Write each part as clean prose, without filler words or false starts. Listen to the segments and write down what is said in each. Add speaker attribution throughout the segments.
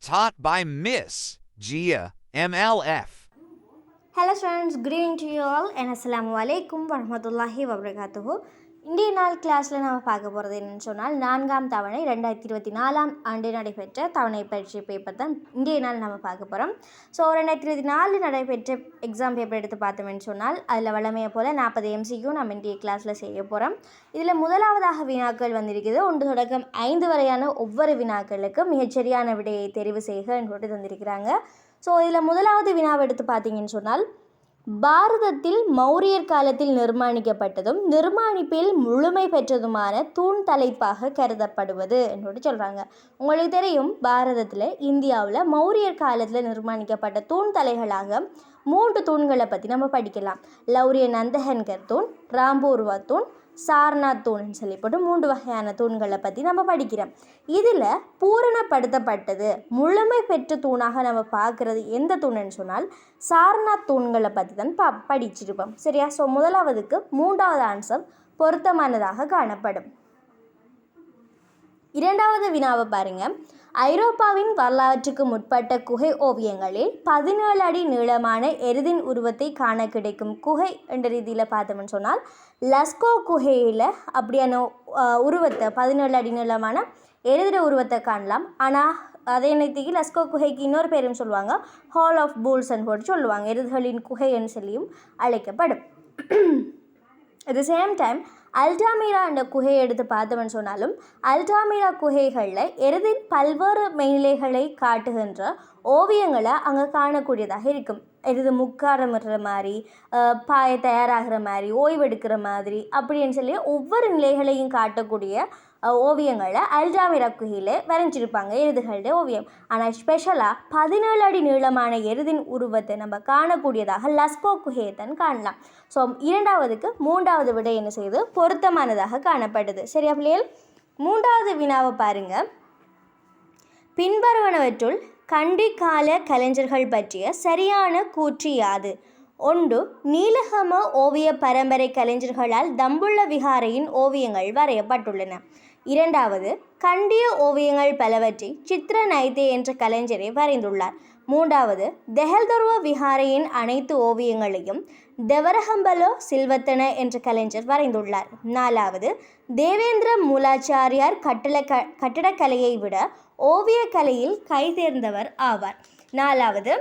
Speaker 1: taught by Miss Gia MLF.
Speaker 2: Hello students, good evening to you all and Assalamu alaikum warahmatullahi wabarakatuh. இன்றைய நாள் கிளாஸில் நம்ம பார்க்க போகிறது என்னென்னு சொன்னால் 4ஆம் தவணை 2024ஆம் ஆண்டு நடைபெற்ற தவணை பரீட்சை பேப்பர் தான் இன்றைய நாள் நம்ம பார்க்க போகிறோம். ஸோ 2024 நடைபெற்ற எக்ஸாம் பேப்பர் எடுத்து பார்த்தோம்னு சொன்னால் அதில் வழமையை போல் 40 MCQ நம்ம இன்றைய கிளாஸில் செய்ய போகிறோம். இதில் முதலாவதாக வினாக்கள் வந்திருக்குது. 1 தொடக்கம் 5 வரையான ஒவ்வொரு வினாக்களுக்கும் மிகச்சரியான விடையை தெரிவு செய்க என்று தந்திருக்கிறாங்க. ஸோ இதில் முதலாவது வினாவை எடுத்து பார்த்தீங்கன்னு சொன்னால், பாரதத்தில் மௌரியர் காலத்தில் நிர்மாணிக்கப்பட்டதும் நிர்மாணிப்பில் முழுமை பெற்றதுமான தூண் தலைப்பாக கருதப்படுவது என்று சொல்கிறாங்க. உங்களுக்கு தெரியும், பாரதத்தில் இந்தியாவில் மௌரியர் காலத்தில் நிர்மாணிக்கப்பட்ட தூண் தலைகளாக 3 தூண்களை பற்றி நம்ம படிக்கலாம். லௌரிய நந்தகன்கர் தூண், ராம்பூர்வா தூண், சாரநாத் தூண்னு சொல்லிப்போட்டு 3 வகையான தூண்களை பற்றி நம்ம படிக்கிறோம். இதில் பூரணப்படுத்தப்பட்டது முழுமை பெற்ற தூணாக நம்ம பார்க்குறது எந்த தூணுன்னு சொன்னால் சாரநாத் தூண்களை பற்றி தான் படிச்சிருப்போம். சரியா? ஸோ முதலாவதுக்கு 3வது ஆன்சர் பொருத்தமானதாக காணப்படும். 2வது வினாவை பாருங்கள். ஐரோப்பாவின் வரலாற்றுக்கு முற்பட்ட குகை ஓவியங்களில் 17 அடி நீளமான எருதின் உருவத்தை காண கிடைக்கும் குகை என்ற ரீதியில் பார்த்தோம்னு சொன்னால் லஸ்கோ குகையில் அப்படியான உருவத்தை 17 அடி நீளமான எருதின உருவத்தை காணலாம். ஆனால் அதே நேரத்துக்கு லஸ்கோ குகைக்கு இன்னொரு பேரும் சொல்லுவாங்க, ஹால் ஆஃப் பூல்ஸ்ன்னு போட்டு சொல்லுவாங்க. எருதுகளின் குகைன்னு சொல்லியும் அழைக்கப்படும். At the same time Altamira என்ற குகையை எடுத்து பார்த்தோம்னு சொன்னாலும் அல்டாமிரா குகைகளில் எருதின் பல்வேறு மெய்நிலைகளை காட்டுகின்ற ஓவியங்களை அங்கே காணக்கூடியதாக இருக்கும். எருது முக்காரமிடுற மாதிரி, பாய தயாராகிற மாதிரி, ஓய்வெடுக்கிற மாதிரி அப்படின்னு சொல்லி ஒவ்வொரு நிலைகளையும் காட்டக்கூடிய ஓவியங்களை அல்டாமிரா குகையில் வரைஞ்சிருப்பாங்க, எருதுகளுடைய ஓவியம். ஆனால் ஸ்பெஷலாக 17 அடி நீளமான எருதின் உருவத்தை நம்ம காணக்கூடியதாக லஸ்கோ குகையை தான் காணலாம். ஸோ 2வதுக்கு 3வது விடை என்ன செய்யுது பொருத்தமானதாக காணப்படுது. சரியா பிள்ளைகள்? 3வது வினாவை பாருங்கள். பின்வருவனவற்றுள் கண்டி கால கலைஞர்கள் பற்றிய சரியான கூற்று யாது? 1. நீலகம ஓவிய பரம்பரை கலைஞர்களால் தம்புள்ள விகாரையின் ஓவியங்கள் வரையப்பட்டுள்ளன. 2. கண்டிய ஓவியங்கள் பலவற்றை சித்ர நைதே என்ற கலைஞரை வரைந்துள்ளார். 3. தெஹல்தொர்வ விகாரையின் அனைத்து ஓவியங்களையும் தெவரஹம்பலோ சில்வத்தன என்ற கலைஞர் வரைந்துள்ளார். 4. தேவேந்திர மூலாச்சாரியார் கட்டடக்கலையை விட ஓவியக்கலையில் கைதேர்ந்தவர் ஆவார். 5.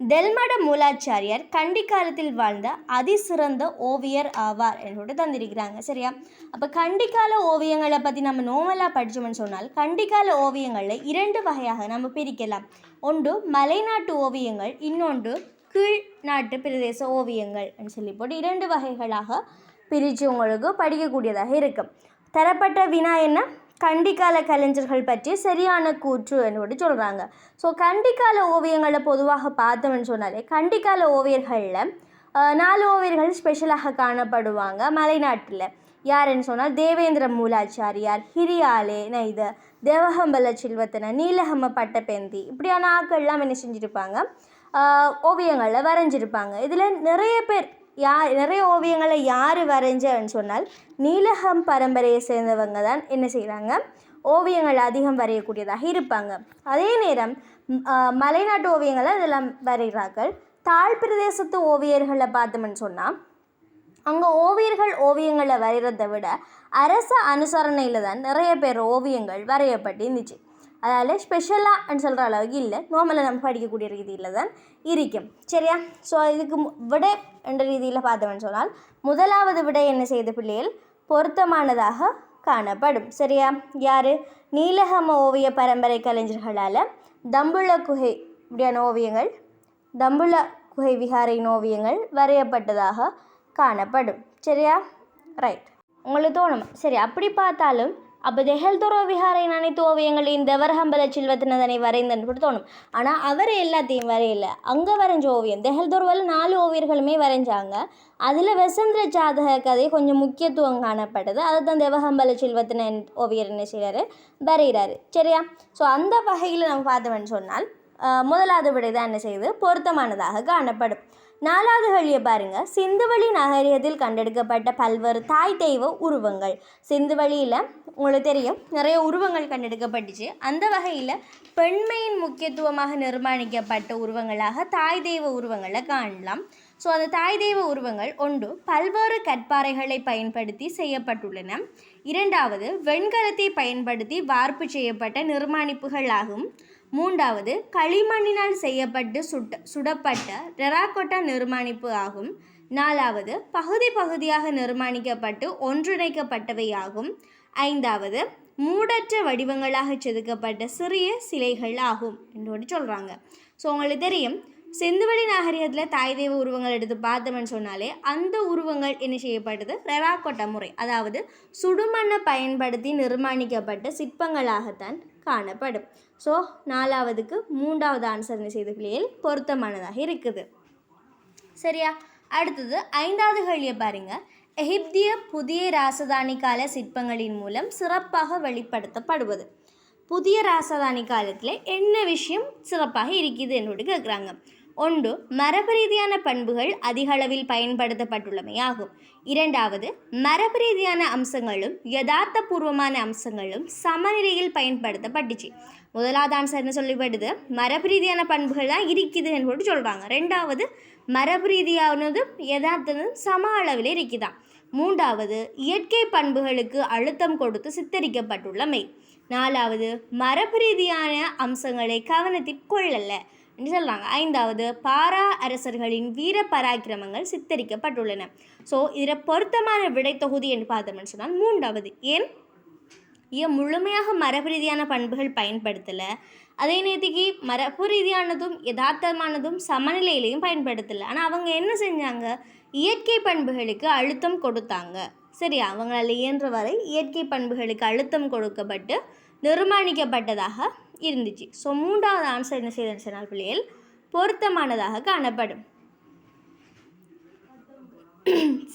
Speaker 2: தெல்மட மூலாச்சாரியார் கண்டி காலத்தில் வாழ்ந்த அதிசிறந்த ஓவியர் ஆவார் என்று தந்திருக்கிறாங்க. சரியா? அப்போ கண்டிக்கால ஓவியங்களை பற்றி நம்ம நோமலாக படித்தோம்னு சொன்னால் கண்டிக்கால ஓவியங்களில் 2 வகையாக நம்ம பிரிக்கலாம். ஒன்று மலைநாட்டு ஓவியங்கள், இன்னொன்று கீழ் நாட்டு பிரதேச ஓவியங்கள் சொல்லி போட்டு 2 வகைகளாக பிரித்து உங்களுக்கு படிக்கக்கூடியதாக இருக்கும். தரப்பட்ட வினா என்ன? கண்டிக்கால கலைஞர்கள் பற்றி சரியான கூற்று என்று சொல்கிறாங்க. ஸோ கண்டிக்கால ஓவியங்களை பொதுவாக பார்த்தோம்னு சொன்னாலே கண்டிக்கால ஓவியர்களில் 4 ஓவியர்கள் ஸ்பெஷலாக காணப்படுவாங்க மலைநாட்டில். யாருன்னு சொன்னால் தேவேந்திர மூலாச்சாரியார், ஹிரியாலே நைத, தேவஹம்பல சில்வத்தன, நீலகம பட்டபெந்தி இப்படியான ஆக்கள்லாம் என்ன செஞ்சுருப்பாங்க, ஓவியங்களில் வரைஞ்சிருப்பாங்க. இதில் நிறைய ஓவியங்களை யார் வரைஞ்சன்னு சொன்னால் நீலகம் பரம்பரையை சேர்ந்தவங்க தான் என்ன செய்கிறாங்க, ஓவியங்கள் அதிகம் வரையக்கூடியதாக இருப்பாங்க. அதே நேரம் மலைநாட்டு ஓவியங்களை இதெல்லாம் வரைகிறார்கள். தாழ் பிரதேசத்து ஓவியர்களை பார்த்தோம்னு சொன்னால் அங்கே ஓவியங்களை வரைகிறத விட அரச அனுசரணையில் தான் நிறைய பேர் ஓவியங்கள் வரையப்பட்டு இருந்துச்சு. அதால் ஸ்பெஷலாக சொல்கிற அளவுக்கு இல்லை, நார்மலாக நம்ம படிக்கக்கூடிய ரீதியில் தான் இருக்கும். சரியா? ஸோ இதுக்கு விடை என்ற ரீதியில் பார்த்தோம்னு சொன்னால் முதலாவது விடை என்ன செய்த பிள்ளைகள் பொருத்தமானதாக காணப்படும். சரியா? யார்? நீலகம ஓவிய பரம்பரை கலைஞர்களால் தம்புள்ள குகை இப்படியான ஓவியங்கள், தம்புள்ள குகை விகாரையின் ஓவியங்கள் வரையப்பட்டதாக காணப்படும். சரியா? ரைட். உங்களுக்கு தோணும், சரி அப்படி பார்த்தாலும் அப்போ தெஹல்தொர்வ விகாரையின் அனைத்து ஓவியங்களையும் தெவரஹம்பல சில்வத்தினதனை வரைந்தன்னு தோணும். ஆனால் அவர் எல்லாத்தையும் வரையலை. அங்கே வரைஞ்ச ஓவியம் தெஹல்தொர்வல் 4 ஓவியர்களுமே வரைஞ்சாங்க. அதில் வசந்திர ஜாதக கதை கொஞ்சம் முக்கியத்துவம் காணப்பட்டது. அதை தான் தெவஹம்பல சில்வத்தின ஓவியர் என்ன செய்கிறாரு, வரைகிறாரு. சரியா? ஸோ அந்த வகையில் நம்ம பார்த்தோம்னு சொன்னால் முதலாவது விடை தான் என்ன செய்யுது பொருத்தமானதாக காணப்படும். நாலாவது கேள்வியை பாருங்க. சிந்துவெளி நாகரிகத்தில் கண்டெடுக்கப்பட்ட பல்வேறு தாய் தெய்வ உருவங்கள். சிந்துவெளியில் உங்களுக்கு தெரியும் நிறைய உருவங்கள் கண்டெடுக்கப்பட்டுச்சு. அந்த வகையில் பெண்மையின் முக்கியத்துவமாக நிர்மாணிக்கப்பட்ட உருவங்களாக தாய் தெய்வ உருவங்களை காணலாம். ஸோ அந்த தாய் தெய்வ உருவங்கள் ஒன்று பல்வேறு கற்பாறைகளை பயன்படுத்தி செய்யப்பட்டுள்ளன. இரண்டாவது வெண்கலத்தை பயன்படுத்தி வார்ப்பு செய்யப்பட்ட நிர்மாணிப்புகள் ஆகும். மூன்றாவது களிமண்ணினால் செய்யப்பட்டு சுடப்பட்ட டெராகோட்டா நிர்மாணிப்பு ஆகும். நாலாவது பகுதி பகுதியாக நிர்மாணிக்கப்பட்டு ஒன்றிணைக்கப்பட்டவை ஆகும். ஐந்தாவது மூடற்ற வடிவங்களாக செதுக்கப்பட்ட சிறிய சிலைகள் ஆகும் என்று சொல்கிறாங்க. ஸோ உங்களுக்கு தெரியும் சிந்துவெளி நாகரிகத்தில் தாய் தெய்வ உருவங்கள் எடுத்து பார்த்தோம்னு சொன்னாலே அந்த உருவங்கள் என்ன செய்யப்பட்டது டெராகோட்டா முறை, அதாவது சுடுமண்ணை பயன்படுத்தி நிர்மாணிக்கப்பட்ட சிற்பங்களாகத்தான் காணப்படும். ஸோ நாலாவதுக்கு மூன்றாவது ஆன்சர் என்ன செய்த பிள்ளைகள் பொருத்தமானதாக இருக்குது. சரியா? அடுத்தது ஐந்தாவது கேள்வியை பாருங்க. எகிப்திய புதிய ராசதானி கால சிற்பங்களின் மூலம் சிறப்பாக வெளிப்படுத்தப்படுவது. புதிய ராசதானி காலத்தில் என்ன விஷயம் சிறப்பாக இருக்குது என்று கேட்குறாங்க. ஒன்று மரபு ரீதியான பண்புகள் அதிக அளவில் பயன்படுத்தப்பட்டுள்ளமை ஆகும். இரண்டாவது மரபு ரீதியான அம்சங்களும் யதார்த்தபூர்வமான அம்சங்களும் சமநிலையில் பயன்படுத்தப்பட்டுச்சு. முதலாவது ஆன்சர் என்ன சொல்லப்படுது, மரபு ரீதியான பண்புகள் தான் இருக்குது என்று சொல்கிறாங்க. ரெண்டாவது மரபு ரீதியானதும் யதார்த்தமும் சம அளவில் இருக்குதான். மூன்றாவது இயற்கை பண்புகளுக்கு அழுத்தம் கொடுத்து சித்தரிக்கப்பட்டுள்ளமை. நாலாவது மரபு ரீதியான அம்சங்களை கவனத்தில் கொள்ளலை என்று சொல்கிறாங்க. ஐந்தாவது பாரா அரசர்களின் வீர பராக்கிரமங்கள் சித்தரிக்கப்பட்டுள்ளன. ஸோ இதில் பொருத்தமான விடை தொகுதி என்று பார்த்தோம்னு சொன்னால் மூன்றாவது. ஏன் முழுமையாக மரபு ரீதியான பண்புகள் பயன்படுத்தலை, அதே நேரத்துக்கு மரபு ரீதியானதும் யதார்த்தமானதும் சமநிலையிலையும் பயன்படுத்தலை. ஆனால் அவங்க என்ன செஞ்சாங்க, இயற்கை பண்புகளுக்கு அழுத்தம் கொடுத்தாங்க. சரி, அவங்களால இயன்ற வரை இயற்கை பண்புகளுக்கு அழுத்தம் கொடுக்கப்பட்டு நிர்மாணிக்கப்பட்டதாக இருந்துச்சு. ஸோ மூன்றாவது ஆன்சர் என்ன செய்யுதுன்னு சொன்னால் பிள்ளைகள் பொருத்தமானதாக காணப்படும்.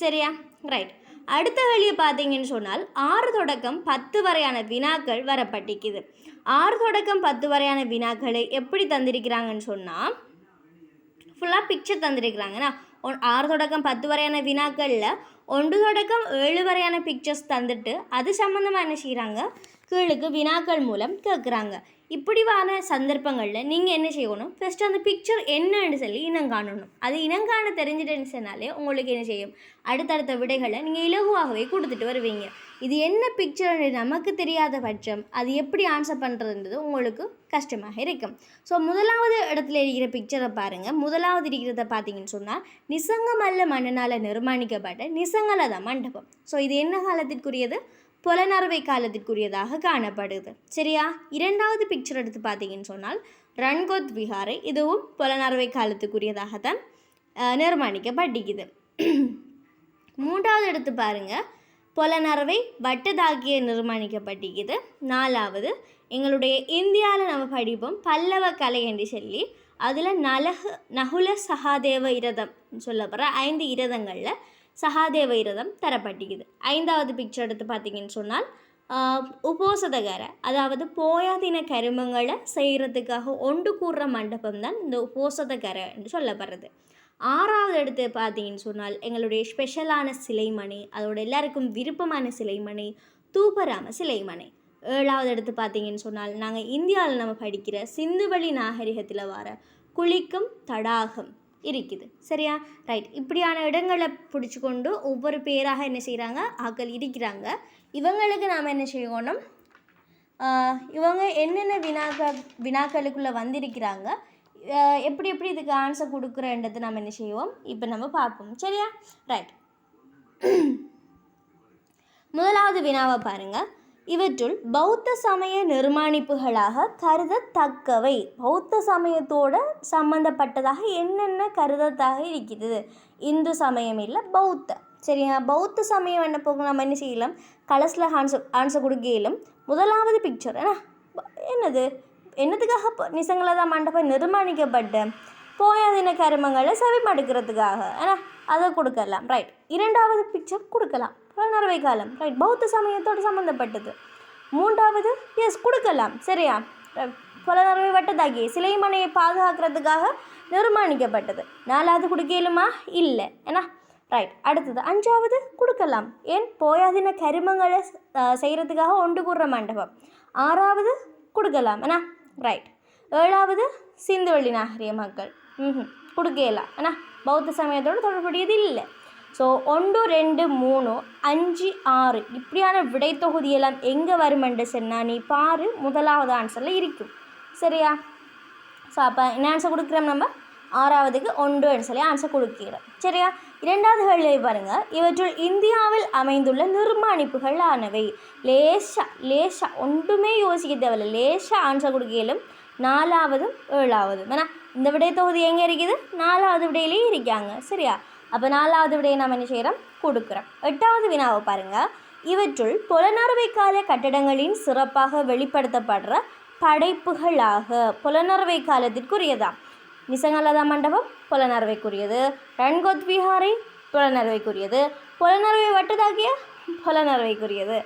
Speaker 2: சரியா? ரைட். அடுத்த வழியை பார்த்தீங்கன்னு சொன்னால் 6 தொடக்கம் 10 வரையான வினாக்கள் வரப்பட்டிருக்குது. 6 தொடக்கம் 10 வரையான வினாக்களை எப்படி தந்திருக்கிறாங்கன்னு சொன்னால் ஃபுல்லாக பிக்சர் தந்திருக்கிறாங்கன்னா 6 தொடக்கம் 10 வரையான வினாக்களில் 1 தொடக்கம் 7 வரையான பிக்சர்ஸ் தந்துட்டு அது சம்மந்தமாக என்ன செய்கிறாங்க, கீழுக்கு வினாக்கள் மூலம் கேட்குறாங்க. இப்படிவான சந்தர்ப்பங்களில் நீங்கள் என்ன செய்யணும், ஃபஸ்ட்டு அந்த பிக்சர் என்னன்னு சொல்லி இனங்காணணும். அது இனங்காண தெரிஞ்சிட்டேன்னு சொன்னாலே உங்களுக்கு என்ன செய்யும், அடுத்தடுத்த விடைகளை நீங்கள் இலகுவாகவே கொடுத்துட்டு வருவீங்க. இது என்ன பிக்சர் நமக்கு தெரியாத பட்சம் அது எப்படி ஆன்சர் பண்ணுறதுன்றது உங்களுக்கு கஷ்டமாக இருக்கும். ஸோ முதலாவது இடத்துல இருக்கிற பிக்சரை பாருங்கள். முதலாவது இருக்கிறத பார்த்தீங்கன்னு சொன்னால் நிசங்கமல்ல மன்னனால் நிர்மாணிக்கப்பட்ட நிசங்கலத மண்டபம். ஸோ இது என்ன காலத்திற்குரியது, புலனறுவை காலத்திற்குரியதாக காணப்படுது. சரியா? இரண்டாவது பிக்சர் எடுத்து பார்த்தீங்கன்னு சொன்னால் ரன்கோத் விஹாரை, இதுவும் புலனறுவை காலத்துக்குரியதாகத்தான் நிர்மாணிக்கப்பட்டிருக்குது. மூன்றாவது எடுத்து பாருங்கள், புலனறுவை வட்டதாகிய நிர்மாணிக்கப்பட்டிருக்குது. நாலாவது எங்களுடைய இந்தியாவில் நம்ம படிப்போம் பல்லவ கலை என்று சொல்லி அதில் நகுல சகாதேவ இரதம் சொல்லப்படுற 5 இரதங்களில் சகாதேவ இரதம் தரப்பட்டிருக்குது. ஐந்தாவது பிக்சர் எடுத்து பார்த்தீங்கன்னு சொன்னால் உபோசதகர, அதாவது போயாதின கருமங்களை செய்கிறதுக்காக ஒன்று கூடுற மண்டபம் தான் இந்த உபோசதகர என்று சொல்லப்படுறது. ஆறாவது எடுத்து பார்த்தீங்கன்னு சொன்னால் எங்களுடைய ஸ்பெஷலான சிலைமணி, அதோட எல்லாருக்கும் விருப்பமான சிலைமணி தூபராம சிலைமணி. ஏழாவது எடுத்து பார்த்தீங்கன்னு சொன்னால் நாங்கள் இந்தியாவில் நம்ம படிக்கிற சிந்துவெளி நாகரிகத்தில் வர குளிக்கும் தடாகம் இருக்குது. சரியா? ரைட். இப்படியான இடங்களை பிடிச்சி கொண்டு ஒவ்வொரு பேராக என்ன செய்கிறாங்க, ஆக்கள் இருக்கிறாங்க. இவங்களுக்கு நாம் என்ன செய்யணும், இவங்க என்னென்ன வினாக்களுக்குள்ளே வந்திருக்கிறாங்க, எப்படி இதுக்கு ஆன்சர் கொடுக்குறன்றது நம்ம என்ன செய்வோம் இப்போ நம்ம பார்ப்போம். சரியா? ரைட். முதலாவது வினாவை பாருங்கள். இவற்றுள் பௌத்த சமய நிர்மாணிப்புகளாக கருதத்தக்கவை, பௌத்த சமயத்தோடு சம்பந்தப்பட்டதாக என்னென்ன கருதத்தாக இருக்கிறது. இந்து சமயம் இல்லை, பௌத்த. சரியா? பௌத்த சமயம் என்ன போக நம்ம என்ன செய்யலாம், கலஸில் ஆன்சர் கொடுக்கலாம். முதலாவது பிக்சர் என்னதுக்காக நிசங்கலதா மண்டபம் நிர்மாணிக்கப்பட்ட போயாதின கருமங்களை செவிமடுக்கிறதுக்காக அதை கொடுக்கலாம். ரைட். இரண்டாவது பிக்சர் கொடுக்கலாம், புலனறுவை காலம். ரைட், பௌத்த சமயத்தோடு சம்மந்தப்பட்டது. மூன்றாவது கொடுக்கலாம். சரியா? புலனறுவை வட்டதாகி சிலைமனையை பாதுகாக்கிறதுக்காக நிர்மாணிக்கப்பட்டது. 4வது கொடுக்கலுமா? இல்லை. ஏன்னா ரைட். அடுத்தது 5வது கொடுக்கலாம். ஏன் போயாதின கருமங்களை செய்கிறதுக்காக ஒன்று கூடுற மண்டபம். 6வது கொடுக்கலாம். ஏன்னா ரைட். 7வது சிந்துவெளி நாகரிக மக்கள் கொடுக்கலாம். ஏன்னா பௌத்த சமயத்தோடு தொடர்புடையது இல்லை. ஸோ 1, 2, 3, 5, 6 இப்படியான விடை தொகுதியெல்லாம் எங்கே வருமென்று சொன்னால் நீ பாரு, முதலாவது ஆன்சரில் இருக்கும். சரியா? ஸோ அப்போ என்ன ஆன்சர் கொடுக்குறோம்? நம்ம 6வதுக்கு 1 சொல்லி ஆன்சர் கொடுக்கிறோம். சரியா? 2வது கேள்வி பாருங்கள். இவற்றுள் இந்தியாவில் அமைந்துள்ள நிர்மாணிப்புகள் ஆனவை. லேசா ஒன்றுமே யோசிக்க தேவையில்லை, லேசாக ஆன்சர் கொடுக்கலும். 4வதும் 7வதும். ஏன்னா இந்த விடை தொகுதி எங்கே இருக்குது? 4வது விடையிலேயே இருக்காங்க. சரியா? அப்போ 4வது விடையை நம்ம என்ன செய்கிறோம்? கொடுக்குறோம். 8வது வினாவை பாருங்கள். இவற்றுள் புலனறுவை கால கட்டடங்களின் சிறப்பாக வெளிப்படுத்தப்படுற படைப்புகளாக. புலனறுவை காலத்திற்குரியதா? நிசங்கலதா மண்டபம் புலனறுவைக்குரியது. ரன்கோத் விஹாரை புலனறுவைக்குரியது. புலனறுவை வட்டதாகிய புலனறுவைக்குரியது.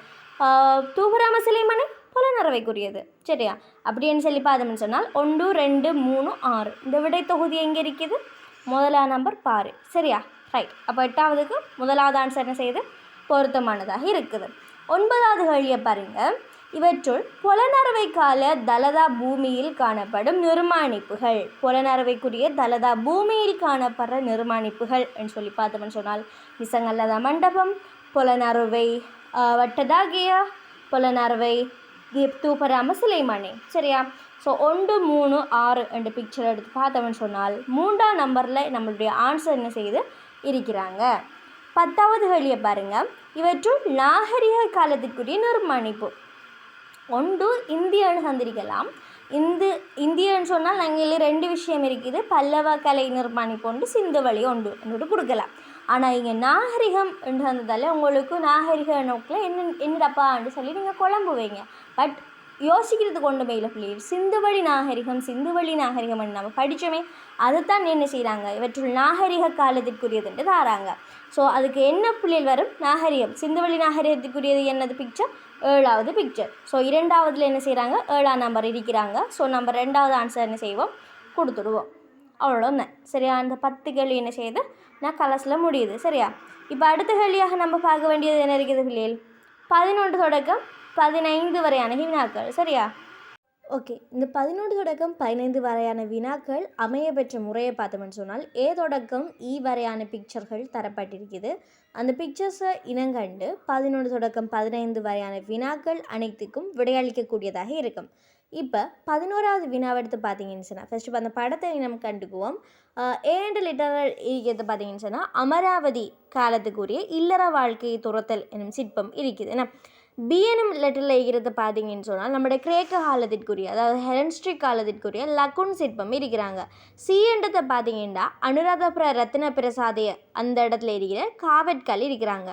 Speaker 2: தூபராம சிலைமனை புலனறுவைக்குரியது. சரியா? அப்படின்னு சொல்லி பார்த்தோம்னு சொன்னால் 1, 2, 3, 6 இந்த விடை தொகுதி எங்கே இருக்குது? முதலாம் நம்பர் பாரு. சரியா? ரைட். அப்போ 8வதுக்கு முதலாவது ஆன்சர் என்ன செய்யுது? பொருத்தமானதாக இருக்குது. 9வது கேள்வியை பாருங்கள். இவற்றுள் புலனறுவை கால தலதா பூமியில் காணப்படும் நிர்மாணிப்புகள். புலனறுவைக்குரிய தலதா பூமியில் காணப்படுற நிர்மாணிப்புகள் என்று சொல்லி பார்த்தோம்னு சொன்னால் நிசங்கல்லதா மண்டபம், புலனறுவை வட்டதாகிய புலனறுவை தூபராம சிலைமனை. சரியா? ஸோ 1, 3, 6 என்ற பிக்சர் எடுத்து பார்த்தோம்னு சொன்னால் 3ஆம் நம்பரில் நம்மளுடைய ஆன்சர் என்ன செய்யுது இருக்கிறாங்க. 10வது கேள்வியை பாருங்கள். இவற்றுள் நாகரிக காலத்திற்குரிய நிர்மாணிப்பு. 1 இந்தியன்னு தந்திரிக்கலாம். இந்தியன்னு சொன்னால் நாங்கள் 2 விஷயம் இருக்குது. பல்லவ கலை நிர்மாணிப்பு ஒன்று, சிந்துவெளி ஒன்று கொடுக்கலாம். ஆனால் இங்கே நாகரிகம் என்று தந்ததால் உங்களுக்கு நாகரிக நோக்கில் என்னடப்பான்னு சொல்லி நீங்கள் குழம்புவீங்க. பட் யோசிக்கிறதுக்கு ஒன்றுமே இல்லை பிள்ளைகள். சிந்துவெளி நாகரிகம் நம்ம படித்தோமே, அதுதான் என்ன செய்கிறாங்க? இவற்றுள் நாகரிக காலத்திற்குரியதுன்ட்டு தாராங்க. ஸோ அதுக்கு என்ன பிள்ளைகள் வரும்? நாகரிகம். சிந்துவெளி நாகரிகத்திற்குரியது என்னது பிக்சர்? 7வது பிக்சர். ஸோ 2வதுல என்ன செய்கிறாங்க? 7ஆம் நம்பர் இருக்கிறாங்க. ஸோ நம்ம 2வது ஆன்சர் என்ன செய்வோம்? கொடுத்துடுவோம். அவ்வளோதான். சரியா? அந்த 10 கேள்வி என்ன செய்யுது? நான் கலஸில் முடியுது. சரியா? இப்போ அடுத்த கேள்வியாக நம்ம பார்க்க வேண்டியது என்ன இருக்குது பிள்ளைகள்? 11 தொடக்கம் 15 வரையான வினாக்கள். சரியா? ஓகே. இந்த 11 தொடக்கம் 15 வரையான வினாக்கள் அமைய பெற்ற முறையை பார்த்தோம்னு சொன்னால் ஏ தொடக்கம் இ வரையான பிக்சர்கள் தரப்பட்டிருக்குது. அந்த பிக்சர்ஸை இனங்கண்டு 11 தொடக்கம் 15 வரையான வினாக்கள் அனைத்துக்கும் விடையளிக்கக்கூடியதாக இருக்கும். இப்போ 11வது வினாவை எடுத்து பார்த்தீங்கன்னு சொன்னால் ஃபஸ்ட்டு இப்போ அந்த படத்தை நம்ம கண்டுக்குவோம். ஏண்டு லிட்டரல் இருக்கிறது பார்த்தீங்கன்னு சொன்னால் அமராவதி காலத்துக்குரிய இல்லற வாழ்க்கையை துரத்தல் எனும் சிற்பம் இருக்குது. ஏன்னா பிஎனும் லெட்டரில் இருக்கிறது பார்த்தீங்கன்னு சொன்னால் நம்முடைய கிரேக்க காலத்திற்குரிய, அதாவது ஹெலனிஸ்டிக் காலத்திற்குரிய லக்குன் சிற்பம் இருக்கிறாங்க. சின்றதை பார்த்தீங்கன்னா அனுராதபுர ரத்ன பிரசாதைய அந்த இடத்துல இருக்கிற காவட்கல் இருக்கிறாங்க.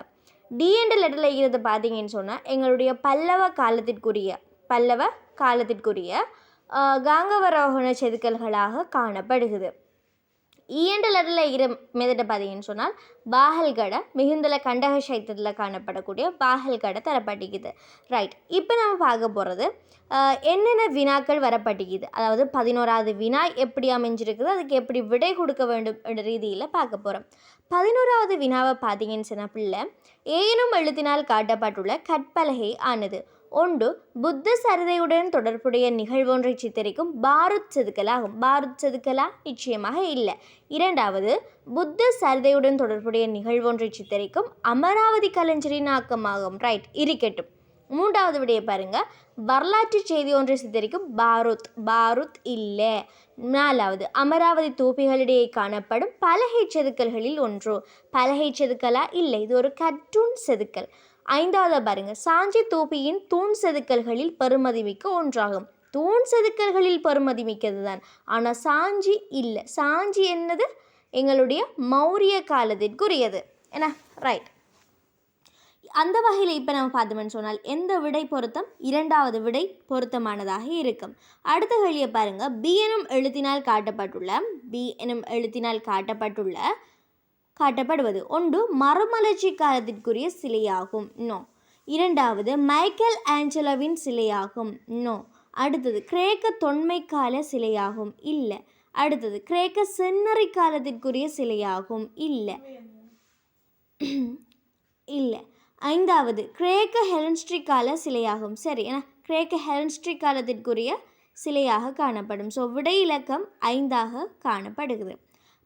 Speaker 2: டிஎன்ற லெட்டரில் இருக்கிறது பார்த்தீங்கன்னு சொன்னால் எங்களுடைய பல்லவ காலத்திற்குரிய காங்கவரோகண செதுக்கல்களாக காணப்படுகிறது. ஈயண்ட லெட்டரில் இருக்கிற மெதட்டை பார்த்தீங்கன்னு சொன்னால் பாகல்கடை மிகுந்தல கண்டக சைத்தத்தில் காணப்படக்கூடிய பாகல்கடை தரப்பட்டிக்குது. ரைட். இப்போ நம்ம பார்க்க போகிறது என்னென்ன வினாக்கள் வரப்பட்டிக்குது, அதாவது 11வது வினா எப்படி அமைஞ்சிருக்குது, அதுக்கு எப்படி விடை கொடுக்க வேண்டும் என்ற ரீதியில் பார்க்க போகிறோம். 11வது வினாவை பார்த்தீங்கன்னு சொன்னால் பிள்ளை ஏனும் எழுத்தினால் காட்டப்பட்டுள்ள கற்பலகை ஆனது. 1 புத்த சரிதையுடன் தொடர்புடைய நிகழ்வொன்றை சித்தரிக்கும் பாருத் செதுக்கலாகும். பாருத் செதுக்கலா? நிச்சயமாக இல்லை. 2வது புத்த சரிதையுடன் தொடர்புடைய நிகழ்வொன்றை சித்தரிக்கும் அமராவதி கலைஞரின் ஆக்கமாகும். ரைட், இருக்கட்டும். 3வது விடையை பாருங்க, வரலாற்று செய்தி ஒன்றை சித்தரிக்கும் பாருத் இல்லை. 4வது அமராவதி தூபிகளிடையே காணப்படும் பலகை செதுக்கல்களில் ஒன்று. பலகை செதுக்கலா? இல்லை, இது ஒரு கர்ட்டூன் செதுக்கல். 5வது பாருங்க, சாஞ்சி தூபியின் தூண் செதுக்கல்களில் பெருமதிமிக்க ஒன்றாகும். தூண் செதுக்கல்களில் பெருமதிமிக்கது தான், ஆனால் சாஞ்சி இல்லை. சாஞ்சி என்னது? எங்களுடைய மௌரிய காலத்திற்குரியது. என்ன? ரைட். அந்த வகையில் இப்போ நம்ம பார்த்தோம்னு சொன்னால் எந்த விடை பொருத்தம்? 2வது விடை பொருத்தமானதாக இருக்கும். அடுத்த கேள்வியை பாருங்க, பி எனும் எழுத்தினால் காட்டப்படுவது 1 மறுமலர்ச்சி காலத்திற்குரிய சிலையாகும். நோ. 2வது மைக்கேல் ஆஞ்சலோவின் சிலையாகும். நோ. அடுத்தது கிரேக்க தொன்மை கால சிலையாகும். இல்லை. அடுத்தது கிரேக்க செந்நெறி காலத்திற்குரிய சிலையாகும். இல்லை இல்லை. ஐந்தாவது கிரேக்க ஹெலனிஸ்டிக் கால சிலையாகும். சரி, ஏன்னா கிரேக்க ஹெலனிஸ்டிக் காலத்திற்குரிய சிலையாக காணப்படும். ஸோ விடை இலக்கம் 5ஆக காணப்படுகிறது.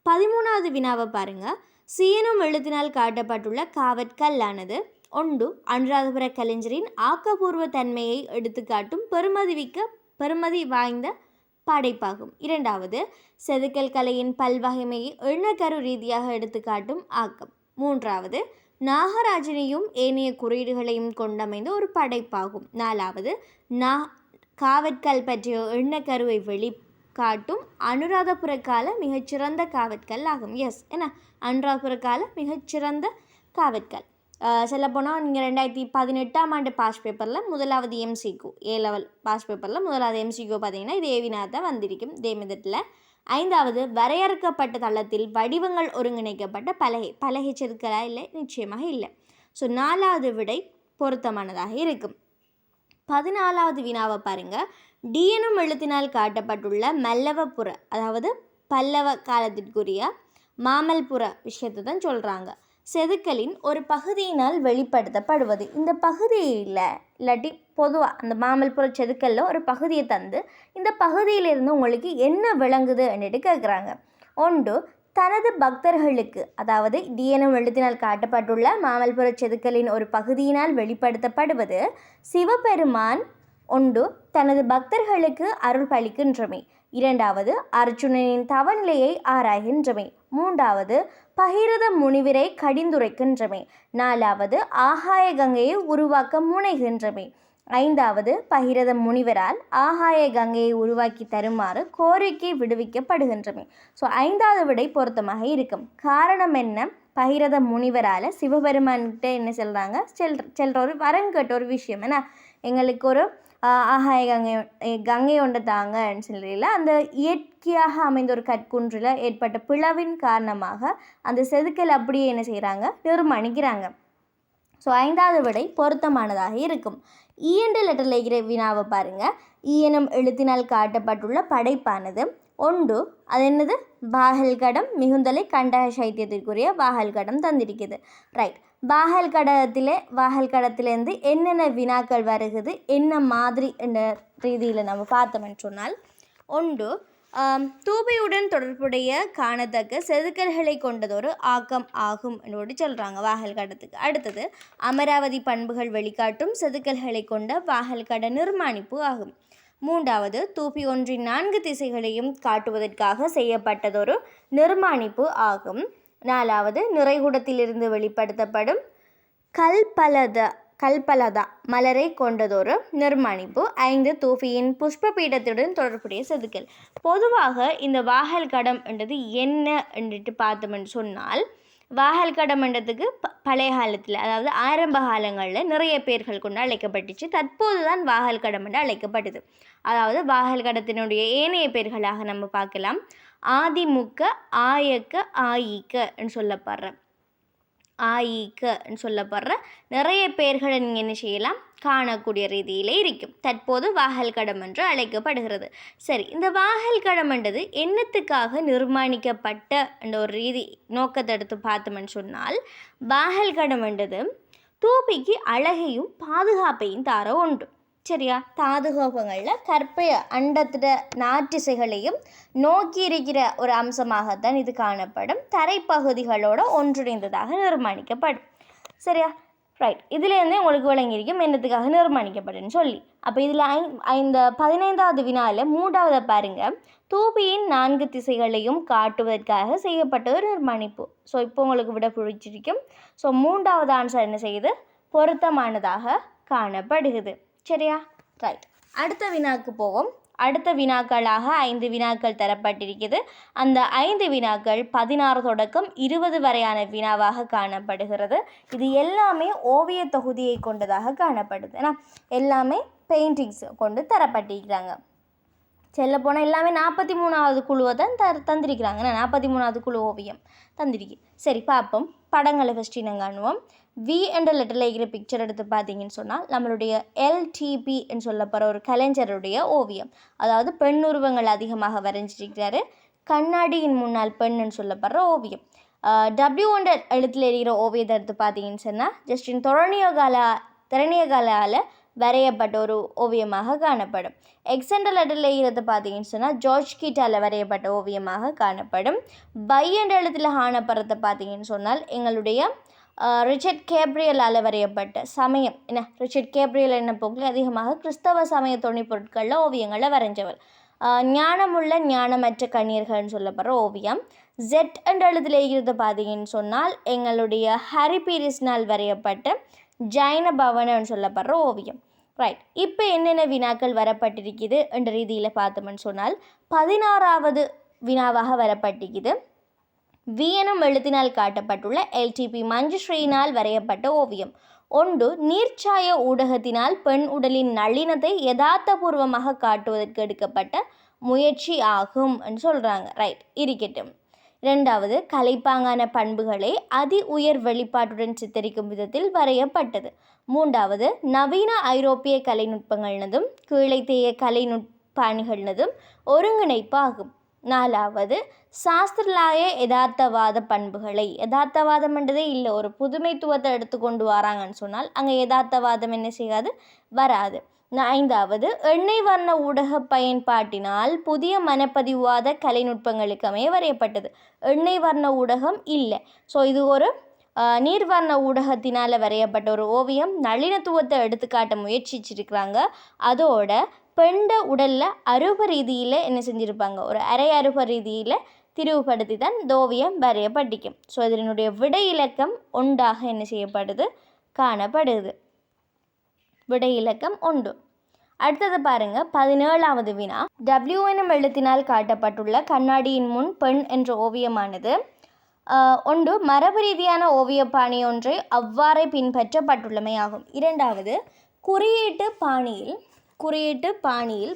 Speaker 2: 13வது வினாவை பாருங்கள். சீனும் எழுத்தினால் காட்டப்பட்டுள்ள காவற்கல்லானது ஒன்று அனுராதபுர கலைஞரின் ஆக்கப்பூர்வ தன்மையை எடுத்துக்காட்டும் பெருமதி வாய்ந்த படைப்பாகும். இரண்டாவது செதுக்கல் கலையின் பல்வகைமையை எண்ணக்கரு ரீதியாக எடுத்துக்காட்டும் ஆக்கம். மூன்றாவது நாகராஜனையும் ஏனைய குறியீடுகளையும் கொண்டமைந்த ஒரு படைப்பாகும். நாலாவது காவற்கல் பற்றிய எண்ணக்கருவை வெளிக்காட்டும் அனுராதபுர கால மிகச்சிறந்த காவற்கல் ஆகும். எஸ், ஏன்னா அனுராதபுர கால மிகச்சிறந்த காவற்கல். சொல்லப்போனால் நீங்கள் 2018ஆம் ஆண்டு பாஸ் பேப்பரில் முதலாவது எம்சிக்யூ ஏ லெவல் பாஸ் பேப்பரில் முதலாவது எம்சிக்யூ பார்த்தீங்கன்னா இது ஏவினா தான் வந்திருக்கும் இதே மெதட்டில். ஐந்தாவது வரையறுக்கப்பட்ட தளத்தில் வடிவங்கள் ஒருங்கிணைக்கப்பட்ட பலகை செதுக்கலா? இல்லை, நிச்சயமாக இல்லை. ஸோ 4வது விடை பொருத்தமானதாக இருக்கும். 14வது வினாவை பாருங்கள். டி எனும் எழுத்தினால் காட்டப்பட்டுள்ள மல்லவபுர, அதாவது பல்லவ காலத்திற்குரிய மாமல்புர விஷயத்தை தான் சொல்கிறாங்க. செதுக்கலின் ஒரு பகுதியினால் வெளிப்படுத்தப்படுவது. இந்த பகுதியில் இல்லாட்டி பொதுவாக அந்த மாமல்புர செதுக்கலில் ஒரு பகுதியை தந்து இந்த பகுதியிலிருந்து உங்களுக்கு என்ன விளங்குது என்று கேட்குறாங்க. ஒன்று தனது பக்தர்களுக்கு, அதாவது டிஎனும் எழுத்தினால் காட்டப்பட்டுள்ள மாமல்புர செதுக்கலின் ஒரு பகுதியினால் வெளிப்படுத்தப்படுவது சிவபெருமான் ஒன்று தனது பக்தர்களுக்கு அருள் பளிக்கின்றமை. இரண்டாவது அர்ஜுனனின் தவநிலையை ஆராய்கின்றமை. மூன்றாவது பகிரத முனிவரை கடிந்துரைக்கின்றமை. நாலாவது ஆகாய கங்கையை உருவாக்க முனைகின்றமை. ஐந்தாவது பகிரத முனிவரால் ஆகாய கங்கையை உருவாக்கி தருமாறு கோரிக்கை விடுவிக்கப்படுகின்றமை. ஸோ 5வது விடை பொருத்தமாக இருக்கும். காரணம் என்ன? பகிரத முனிவரால் சிவபெருமான்கிட்ட என்ன சொல்கிறாங்க, செல்ற ஒரு வரங்கட்ட ஒரு விஷயம். ஏன்னா எங்களுக்கு ஒரு ஆகாய கங்கை ஒன்றை தாங்கன்னு சொல்லல, அந்த இயற்கையாக அமைந்த ஒரு கற்குன்றில் ஏற்பட்ட பிளவின் காரணமாக அந்த செதுக்கல் அப்படியே என்ன செய்கிறாங்க, நிர்மாணிக்கிறாங்க. ஸோ 5வது விடை பொருத்தமானதாக இருக்கும். என்ற லெட்டரில் இருக்கிற வினாவை பாருங்கள். எனும் எழுத்தினால் காட்டப்பட்டுள்ள படைப்பானது ஒன்று அது என்னது, பாகல்கடம் மிகுந்தலை கண்டக சைத்தியத்திற்குரிய பாகல்கடம் தந்திருக்குது. ரைட். பாகல்கடத்திலேருந்து என்னென்ன வினாக்கள் வருகிறது, என்ன மாதிரி என்ற ரீதியில் நம்ம பார்த்தோம்னு சொன்னால், ஒன்று தூபியுடன் தொடர்புடைய காணத்தக்க செதுக்கல்களை கொண்டதொரு ஆக்கம் ஆகும் என்று சொல்கிறாங்க வாகல்கடத்துக்கு. அடுத்தது அமராவதி பண்புகள் வெளிக்காட்டும் செதுக்கல்களை கொண்ட வாகல்கட நிர்மாணிப்பு ஆகும். மூன்றாவது தூபி ஒன்றின் 4 திசைகளையும் காட்டுவதற்காக செய்யப்பட்டதொரு நிர்மாணிப்பு ஆகும். நாலாவது நிறைகுடத்திலிருந்து வெளிப்படுத்தப்படும் கல்பலதா மலரை கொண்டதொரு நிர்மாணிப்பு. 5 தூபியின் புஷ்ப பீடத்துடன் தொடர்புடைய செதுக்கல். பொதுவாக இந்த வாகல்கடம் என்றது என்ன என்று பார்த்தோம்னு சொன்னால், வாகல்கடம் என்றதுக்கு பழைய காலத்தில், அதாவது ஆரம்ப காலங்களில் நிறைய பேர்கள் கொண்டு அழைக்கப்பட்டுச்சு. தற்போது தான் வாகல்கடம் என்று அழைக்கப்படுது. அதாவது வாகல்கடத்தினுடைய ஏனைய பேர்களாக நம்ம பார்க்கலாம். ஆதிமுக்க, ஆயக்க, ஆயிக்கன்னு சொல்லப்படுற நிறைய பேர்களை நீங்கள் என்ன செய்யலாம், காணக்கூடிய ரீதியில் இருக்கும். தற்போது வாகல்கடம் என்று அழைக்கப்படுகிறது. சரி, இந்த வாகல்கடம் என்றது என்னத்துக்காக நிர்மாணிக்கப்பட்ட என்ற ஒரு ரீதி நோக்கத்தை எடுத்து பார்த்தோம்னு சொன்னால், வாகல்கடம் என்றது தூபிக்கு அழகையும் பாதுகாப்பையும் தார ஒன்று. சரியா? தாதுகோபங்களில் கற்பைய அண்டத்திட நாற்றிசைகளையும் நோக்கி இருக்கிற ஒரு அம்சமாகத்தான் இது காணப்படும். தரைப்பகுதிகளோடு ஒன்றிணைந்ததாக நிர்மாணிக்கப்படும். சரியா? ரைட். இதுலேருந்தே உங்களுக்கு விளங்கியிருக்கும் என்னத்துக்காக நிர்மாணிக்கப்படுன்னு சொல்லி. அப்போ இதில் இந்த 15வது வினாவில் 3வது பாருங்கள். தூபியின் 4 திசைகளையும் காட்டுவதற்காக செய்யப்பட்ட ஒரு நிர்மாணிப்பு. ஸோ இப்போ உங்களுக்கு விட பிடிச்சிருக்கும். ஸோ 3வது ஆன்சர் என்ன செய்யுது, பொருத்தமானதாக காணப்படுகிறது. சரியா? ரைட். அடுத்த வினாக்கு போவோம். அடுத்த வினாக்களாக 5 வினாக்கள் தரப்பட்டிருக்கிறது. அந்த 5 வினாக்கள் 16 தொடக்கம் 20 வரையான வினாவாக காணப்படுகிறது. இது எல்லாமே ஓவிய தொகுதியை கொண்டதாக காணப்படுது. ஏன்னா எல்லாமே பெயிண்டிங்ஸ் கொண்டு தரப்பட்டிருக்கிறாங்க. சொல்லப்போனால் எல்லாமே 43வது குழுவை தான் தந்திருக்கிறாங்க. 43வது குழு ஓவியம் தந்திருக்கு. சரி, பார்ப்போம். படங்களை ஃபஸ்ட்டு நாங்கள் காணுவோம். வி என்ற லெட்டரில் இருக்கிற பிக்சர் எடுத்து பார்த்தீங்கன்னு சொன்னால், நம்மளுடைய LTP என்று சொல்லப்படுற ஒரு கலைஞருடைய ஓவியம். அதாவது பெண் உருவங்கள் அதிகமாக வரைஞ்சிருக்கிறாரு. கண்ணாடியின் முன்னால் பெண்ணுன்னு சொல்லப்படுற ஓவியம். டபிள்யூ என்ற எழுத்தில் எரிகிற ஓவியத்தை எடுத்து பார்த்தீங்கன்னு சொன்னால் ஜஸ்டின் திறனியகாலால் வரையப்பட்ட ஒரு ஓவியமாக காணப்படும். எக்ஸென்ற லெட்டரில் எரிகிறத பார்த்தீங்கன்னு சொன்னால் ஜார்ஜ் கீட்டால் வரையப்பட்ட ஓவியமாக காணப்படும். பை என்ற எழுத்தில் காணப்படுறத பார்த்தீங்கன்னு சொன்னால் எங்களுடைய ரிச்சர்ட் கேப்ரியலால் வரையப்பட்ட சமயம் ரிச்சர்ட் கேப்ரியல் என்ன போக்கில் அதிகமாக கிறிஸ்தவ சமய துணை பொருட்களில் ஓவியங்களை வரைஞ்சவர். ஞானமுள்ள ஞானமற்ற கண்ணீர்கள்னு சொல்லப்படுற ஓவியம். ஜெட் என்ற எழுத்தில் எழுதியது பார்த்தீங்கன்னு சொன்னால் எங்களுடைய ஹாரி பீரிஸ்னால் வரையப்பட்ட ஜைன பவனன்னு சொல்லப்படுற ஓவியம். ரைட், இப்போ என்னென்ன வினாக்கள் வரப்பட்டிருக்குது என்ற ரீதியில் பார்த்தோம்னு சொன்னால் 16வது வினாவாக வரப்பட்டிருக்குது. வி எனும் எழுத்தினால் காட்டப்பட்டுள்ள எல்டிபி மஞ்சுஸ்ரீயினால் வரையப்பட்ட ஓவியம். ஒன்று, நீர்ச்சாய ஊடகத்தினால் பெண் உடலின் நளினத்தை யதார்த்தபூர்வமாக காட்டுவதற்கு எடுக்கப்பட்ட முயற்சி ஆகும் என்று சொல்கிறாங்க. ரைட், இருக்கட்டும். இரண்டாவது, கலைப்பாங்கான பண்புகளை அதி உயர் வெளிப்பாட்டுடன் சித்தரிக்கும் விதத்தில் வரையப்பட்டது. மூன்றாவது, நவீன ஐரோப்பிய கலைநுட்பங்கள்னதும் கீழைத்தேய கலைநுட்பாணிகள்னதும் ஒருங்கிணைப்பாகும். நாலாவது, சாஸ்திரலாய யதார்த்தவாத பண்புகளை, யதார்த்தவாதம் என்றதே இல்லை, ஒரு புதுமைத்துவத்தை எடுத்துக்கொண்டு வராங்கன்னு சொன்னால் அங்கே யதார்த்தவாதம் என்ன செய்யாது, வராது. ஐந்தாவது, எண்ணெய் வர்ண ஊடக பயன்பாட்டினால் புதிய மனப்பதிவாத கலைநுட்பங்களுக்கு அமைய வரையப்பட்டது. எண்ணெய் வர்ண ஊடகம் இல்லை. ஸோ இது ஒரு நீர்வர்ண ஊடகத்தினால் வரையப்பட்ட ஒரு ஓவியம். நளினத்துவத்தை எடுத்துக்காட்ட முயற்சிச்சிருக்கிறாங்க. அதோட பெண்ட உடலில் அருப ரீதியில் என்ன செஞ்சுருப்பாங்க, ஒரு அரை அருப ரீதியில் திரிவுபடுத்தி தான் இந்த ஓவியம் வரையப்பட்டிக்கும். ஸோ இதனுடைய விடை இலக்கம் ஒன்றாக என்ன செய்யப்படுது, காணப்படுது. விடை இலக்கம் 1. அடுத்தது பாருங்க, 17வது வினா. டபிள்யூ எனும் எழுத்தினால் காட்டப்பட்டுள்ள கண்ணாடியின் முன் பெண் என்ற ஓவியமானது ஒன்று, மரபு ரீதியான ஓவியப்பாணி ஒன்றை அவ்வாறே பின்பற்றப்பட்டுள்ளமையாகும். இரண்டாவது, குறியீட்டு பாணியில்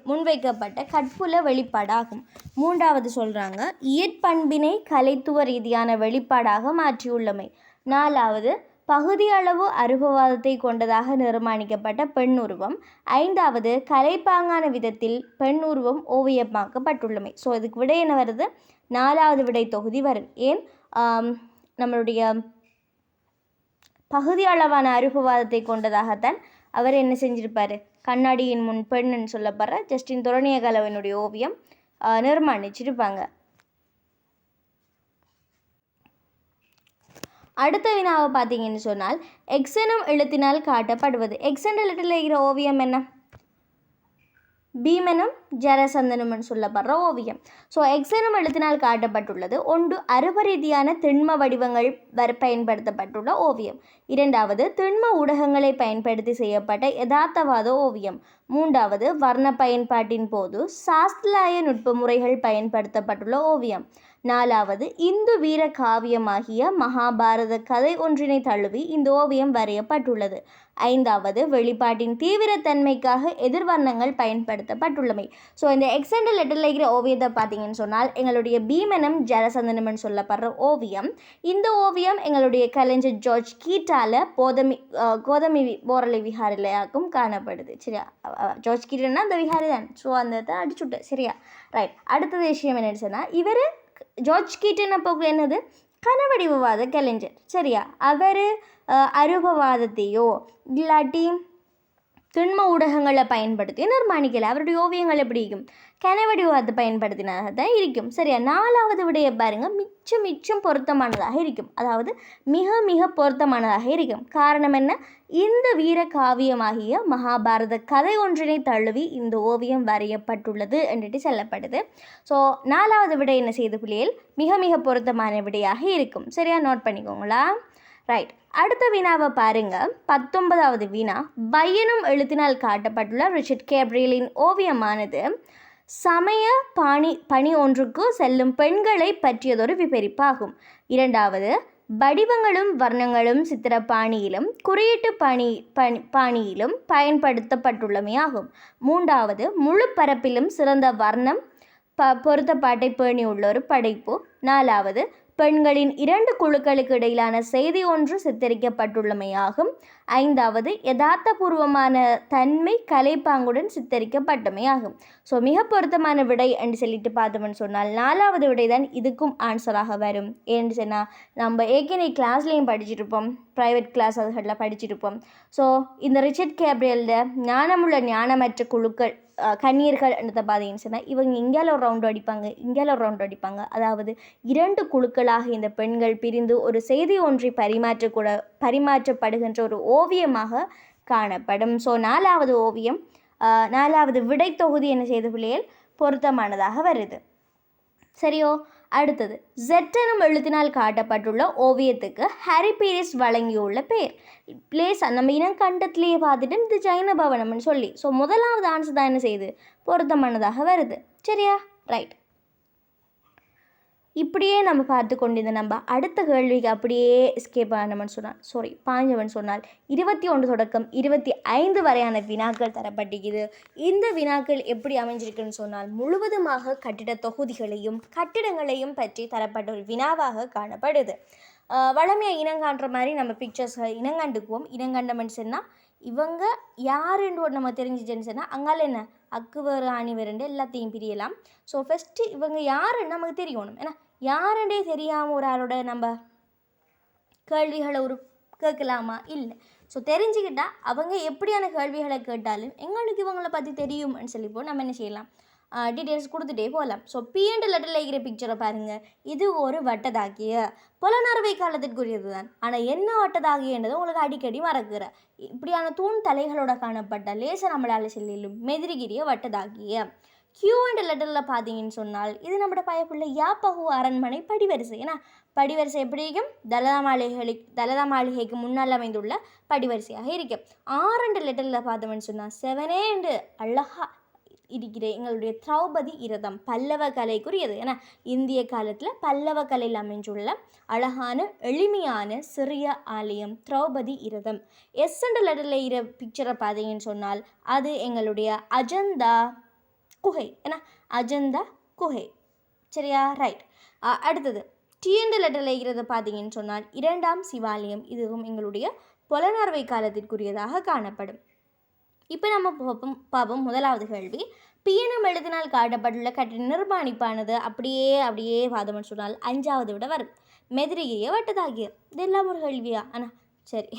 Speaker 2: முன்வைக்கப்பட்ட கற்புல வெளிப்பாடாகும். மூன்றாவது சொல்கிறாங்க, இயற்பண்பினை கலைத்துவ ரீதியான வெளிப்பாடாக மாற்றியுள்ளமை. நாலாவது, பகுதியளவு அருபவாதத்தை கொண்டதாக நிர்மாணிக்கப்பட்ட பெண் உருவம். ஐந்தாவது, கலைப்பாங்கான விதத்தில் பெண் உருவம் ஓவியமாக்கப்பட்டுள்ளமை. ஸோ இதுக்கு விடை என்ன வருது, 4வது விடை தொகுதி வருது. ஏன், நம்மளுடைய பகுதி அளவான அருபவாதத்தை கொண்டதாகத்தான் அவர் என்ன செஞ்சிருப்பார், கண்ணாடியின் முன் பெண்ணுன்னு சொல்லப்படுற ஜஸ்டின் திறனியகாலாவினுடைய ஓவியம் நிர்மாணிச்சிருப்பாங்க. அடுத்த வினாவை பார்த்தீங்கன்னு சொன்னால் எக்ஸெனும் எழுத்தினால் காட்டப்படுவது. எக்ஸென் எழுத்தில் இருக்கிற ஓவியம் என்ன, பீமனும் ஜரசந்தனும் சொல்லப்படுற ஓவியம். ஸோ எக்ஸெனும் எழுத்தினால் காட்டப்பட்டுள்ளது. ஒன்று, அருபரீதியான திண்ம வடிவங்கள் பயன்படுத்தப்பட்டுள்ள ஓவியம். இரண்டாவது, திண்ம ஊடகங்களை பயன்படுத்தி செய்யப்பட்ட யதார்த்தவாத ஓவியம். மூன்றாவது, வர்ண பயன்பாட்டின் போது சாஸ்திரலாய நுட்ப முறைகள் பயன்படுத்தப்பட்டுள்ள ஓவியம். நாலாவது, இந்து வீர காவியமாகிய மகாபாரத கதை ஒன்றினை தழுவி இந்த ஓவியம் வரையப்பட்டுள்ளது. ஐந்தாவது, வெளிப்பாட்டின் தீவிரத்தன்மைக்காக எதிர்வர்ணங்கள் பயன்படுத்தப்பட்டுள்ளமை. ஸோ இந்த எக்ஸென்ட் லெட்டரில் இருக்கிற ஓவியத்தை பார்த்தீங்கன்னு சொன்னால் எங்களுடைய பீமனும் ஜரசந்தனும் சொல்லப்படுற ஓவியம். இந்த ஓவியம் எங்களுடைய கலைஞர் ஜார்ஜ் கீட்டால் கோதமி போரலை விஹாரிலையாக்கும் காணப்படுது. சரியா, ஜார்ஜ் கீட்டன்னா அந்த விஹாரி தான். ஸோ அந்த அடிச்சுட்டு சரியா. ரைட், அடுத்த விஷயம் என்னன்னு சொன்னால் இவர் ஜார்ஜ் கீட்டன் அப்போ என்னது, கனவடிவவாத கலைஞர். சரியா, அவர் அருபவாதத்தையோ இல்லாட்டி திண்ம ஊடகங்களை பயன்படுத்தி நிர்மாணிக்கலை. அவருடைய ஓவியங்கள் எப்படி இருக்கும், கனவடிவாதத்தை பயன்படுத்தினதாக தான் இருக்கும். சரியா, 4வது விடைய பாருங்க, மிச்சம் பொருத்தமானதாக இருக்கும். அதாவது மிக பொருத்தமானதாக இருக்கும். காரணம் என்ன, இந்த வீர காவியமாகிய மகாபாரத கதை ஒன்றினை தழுவி இந்த ஓவியம் வரையப்பட்டுள்ளது என்று சொல்லப்படுது. ஸோ 4வது விடை என்ன செய்து பிள்ளைகள், மிக பொருத்தமான விடையாக இருக்கும். சரியா, நோட் பண்ணிக்கோங்களா. ரைட், அடுத்த வினாவை பாருங்க, 19வது வினா. பையனும் எழுத்தினால் காட்டப்பட்டுள்ள ரிச்சர்ட் கேப்ரியலின் ஓவியமானது சமய பணி ஒன்றுக்கு செல்லும் பெண்களை பற்றியதொரு விபரிப்பாகும். இரண்டாவது, வடிவங்களும் வர்ணங்களும் சித்திரப்பாணியிலும் குறியீட்டு பாணியிலும் பயன்படுத்தப்பட்டுள்ளமையாகும். மூன்றாவது, முழு பரப்பிலும் சிறந்த வர்ணம் பொருத்தப்பாட்டை பேணி உள்ள ஒரு படைப்பு. நாலாவது, பெண்களின் 2 குழுக்களுக்கு இடையிலான செய்தி ஒன்று சித்தரிக்கப்பட்டுள்ளமையாகும். 5வது யதார்த்தபூர்வமான தன்மை கலைப்பாங்குடன் சித்தரிக்கப்பட்டமையாகும். ஸோ மிக பொருத்தமான விடை என்று சொல்லிட்டு பார்த்தோம்னு சொன்னால் 4வது விடை தான் இதுக்கும் ஆன்சராக வரும். ஏன்னு சொன்னால் நம்ம ஏற்கனவே கிளாஸ்லேயும் படிச்சிருப்போம், ப்ரைவேட் கிளாஸ் அதுகளில் படிச்சிருப்போம். ஸோ இந்த ரிச்சர்ட் கேப்ரியலில் ஞானமுள்ள ஞானமற்ற குழுக்கள் கன்னியர்கள் என்றதை பார்த்தீங்கன்னு சொன்னால் இவங்க இங்கேயால ஒரு ரவுண்டு அடிப்பாங்க, இங்கேயால ஒரு ரவுண்டு அடிப்பாங்க. அதாவது 2 குழுக்களாக இந்த பெண்கள் பிரிந்து ஒரு செய்தி ஒன்றை பரிமாற்றப்படுகின்ற ஒரு ஓவியமாக காணப்படும். ஸோ 4வது ஓவியம் 4வது விடை தொகுதி என்ன செய்த பிள்ளைகள் பொருத்தமானதாக வருது. சரியோ? அடுத்தது Z எனும் எழுத்தினால் காட்டப்பட்டுள்ள ஓவியத்துக்கு ஹாரி பீரிஸ் வழங்கியுள்ள பேர். பிளேஸ் நம்ம இனக்கண்டத்திலேயே பார்த்துட்டு இது ஜைன பவனம்னு சொல்லி. ஸோ முதலாவது ஆன்சர் தான் என்ன செய்யுது பொருத்தமானதாக வருது. சரியா? ரைட். இப்படியே நம்ம பார்த்து கொண்டிருந்த நம்ம அடுத்த கேள்விக்கு அப்படியே எஸ்கேப் ஆனவன் சொன்னால் பாஞ்சவன் சொன்னால் 21 தொடக்கம் 25 வரையான வினாக்கள் தரப்பட்டிருக்குது. இந்த வினாக்கள் எப்படி அமைஞ்சிருக்குன்னு சொன்னால் முழுவதுமாக கட்டிட தொகுதிகளையும் கட்டிடங்களையும் பற்றி தரப்பட்ட ஒரு வினாவாக காணப்படுது. வளமையாக இனங்காண்ற மாதிரி நம்ம பிக்சர்ஸ்கள் இனங்கண்டுக்குவோம். இனங்கண்டம்னு சொன்னால் இவங்க யாருன்னு நம்ம தெரிஞ்சிச்சுன்னு சொன்னால் அங்கால என்ன அக்கு வேறு ஆணி வேறுண்டு எல்லாத்தையும் பிரியலாம். ஸோ ஃபஸ்ட்டு இவங்க யாருன்னு நமக்கு தெரியணும். ஏன்னா யாருண்டே தெரியாமல் ஒரு ஆளோட நம்ம கேள்விகளை கேட்கலாமா? இல்லை. ஸோ தெரிஞ்சுக்கிட்டால் அவங்க எப்படியான கேள்விகளை கேட்டாலும் எங்களுக்கு இவங்களை பற்றி தெரியும்னு சொல்லிப்போ நம்ம என்ன செய்யலாம், டீட்டெயில்ஸ் கொடுத்துட்டே போகலாம். ஸோ P&L லெட்டரில் இருக்கிற பிக்சரை பாருங்கள். இது ஒரு வட்டதாகிய புலனறுவை காலத்திற்குரியது தான். ஆனால் என்ன வட்டதாகியன்றது உங்களுக்கு அடிக்கடி மறக்கிற இப்படியான தூண் தலைகளோட காணப்பட்ட லேச நம்மளால் செல்லும் மெதிரிகிரிய வட்டதாகிய. Q&L லெட்டரில் பார்த்தீங்கன்னு சொன்னால் இது நம்மளோட பயப்புள்ள யாப்பகு அரண்மனை படிவரிசை. ஏன்னா படிவரிசை எப்படி இருக்கும்? தலதா மாளிகைக்கு முன்னால் அமைந்துள்ள படிவரிசையாக இருக்கும். R& லெட்டரில் பார்த்தோம்னு சொன்னால் 7 அழகா இருக்கிற எங்களுடைய திரௌபதி இரதம் பல்லவ கலைக்குரியது. ஏன்னா இந்திய காலத்தில் பல்லவ கலையில் அமைஞ்சுள்ள அழகான எளிமையான சிறிய ஆலயம் திரௌபதி இரதம். S& லெட்டரில் இருக்கிற பிக்சரை பார்த்தீங்கன்னு சொன்னால் அது எங்களுடைய அஜந்தா குகை. ஏன்னா அஜந்தா குகை. சரியா? ரைட். அடுத்தது T&L லெட்டரில் இருக்கிறத பார்த்தீங்கன்னு சொன்னால் 2ஆம் சிவாலயம். இதுவும் எங்களுடைய புலனறுவை காலத்திற்குரியதாக காணப்படும். இப்போ நம்ம பார்ப்போம் முதலாவது கேள்வி. P&M எழுதினால் காட்டப்பட்டுள்ள கட்டிட நிர்மாணிப்பானது அப்படியே பார்த்தோம்னு சொன்னால் 5வது விட வரும். மெதிரிகையை வட்டதாகிய. இதெல்லாம் ஒரு கேள்வியா? ஆனால் சரி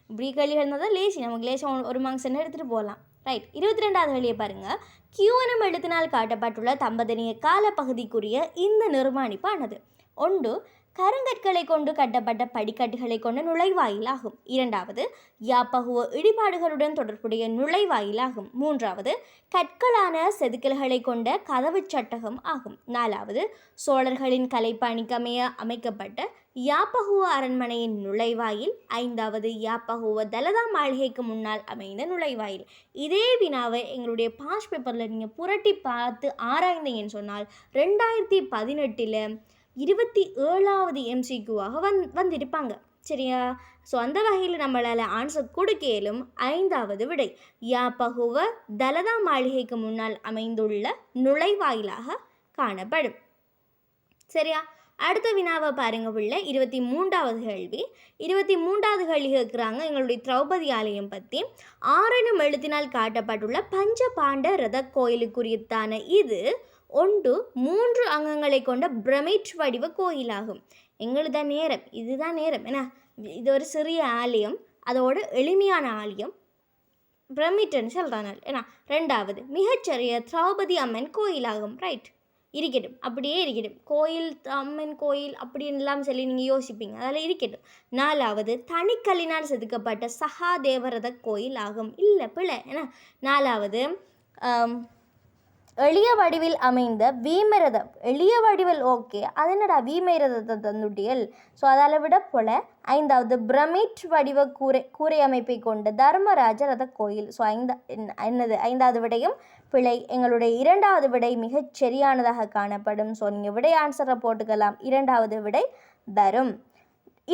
Speaker 2: இப்படி கேள்விகள் இருந்தால் தான் லேசி நமக்கு லேசாக ஒரு மார்க்ஸ் எடுத்துகிட்டு போகலாம். ரைட். 22வது கேள்வியை பாருங்கள். Q&M எழுத்தினால் காட்டப்பட்டுள்ள தம்பதினிய காலப்பகுதிக்குரிய இந்த நிர்மாணிப்பானது 1 கருங்கற்களை கொண்டு கட்டப்பட்ட படிக்கட்டுகளை கொண்ட நுழைவாயிலாகும். 2வது யாப்பகுவ இடிபாடுகளுடன் தொடர்புடைய நுழைவாயிலாகும். 3வது கற்களான செதுக்கல்களை கொண்ட கதவு சட்டகம் ஆகும். 4வது சோழர்களின் கலைப்பாணிக்கமைய அமைக்கப்பட்ட யாப்பகுவ அரண்மனையின் நுழைவாயில். 5வது யாப்பகுவ தலதா மாளிகைக்கு முன்னால் அமைந்த நுழைவாயில். இதே வினாவை எங்களுடைய பாஸ்ட் பேப்பரில் நீங்கள் புரட்டி பார்த்து ஆராய்ந்தீங்கன்னு சொன்னால் 2018 27வது MCQவாக வந்திருப்பாங்க. சரியா? ஸோ அந்த வகையில் நம்மளால் ஆன்சர் கொடுக்கலும் 5வது விடை யாப்பகுவ தலதா மாளிகைக்கு முன்னால் அமைந்துள்ள நுழைவாயிலாக காணப்படும். சரியா? அடுத்த வினாவை பாருங்க பிள்ளை. 23வது கேள்வி. 23வது கேள்வி கேட்குறாங்க எங்களுடைய திரௌபதி ஆலயம் பற்றி. 6 எழுத்தினால் காட்டப்பட்டுள்ள பஞ்சபாண்ட ரத கோயிலுக்குரியத்தான இது 3 அங்கங்களை கொண்ட பிரமிட் வடிவ கோயிலாகும். எங்களுதான் நேரம், இதுதான் நேரம். ஏன்னா இது ஒரு சிறிய ஆலயம், அதோட எளிமையான ஆலயம் பிரமிட்ன்னு சொல்கிறாங்க. ஏன்னா 2வது மிகச்சிறிய திரௌபதி அம்மன் கோயிலாகும். ரைட். இருக்கட்டும், அப்படியே இருக்கட்டும். கோயில் அம்மன் கோயில் அப்படின்லாம் சொல்லி நீங்கள் யோசிப்பீங்க, அதில் இருக்கட்டும். 4வது தனிக்கல்லினால் செதுக்கப்பட்ட சகாதேவரத கோயில் ஆகும். இல்லை பிள்ளை. ஏன்னா 4வது எளிய வடிவில் அமைந்த வீமரதம். எளிய வடிவில் ஓகே, அது என்னடா வீமரதத்தை தந்துட்டியல். ஸோ அதால் விட போல 5வது பிரமிட் வடிவ கூரை அமைப்பை கொண்ட தர்மராஜ ரத கோயில். ஸோ 5வது விடையும் பிழை. எங்களுடைய 2வது விடை மிகச் சரியானதாக காணப்படும். ஸோ நீங்கள் விடை ஆன்சரை போட்டுக்கலாம். 2வது விடை தரும்.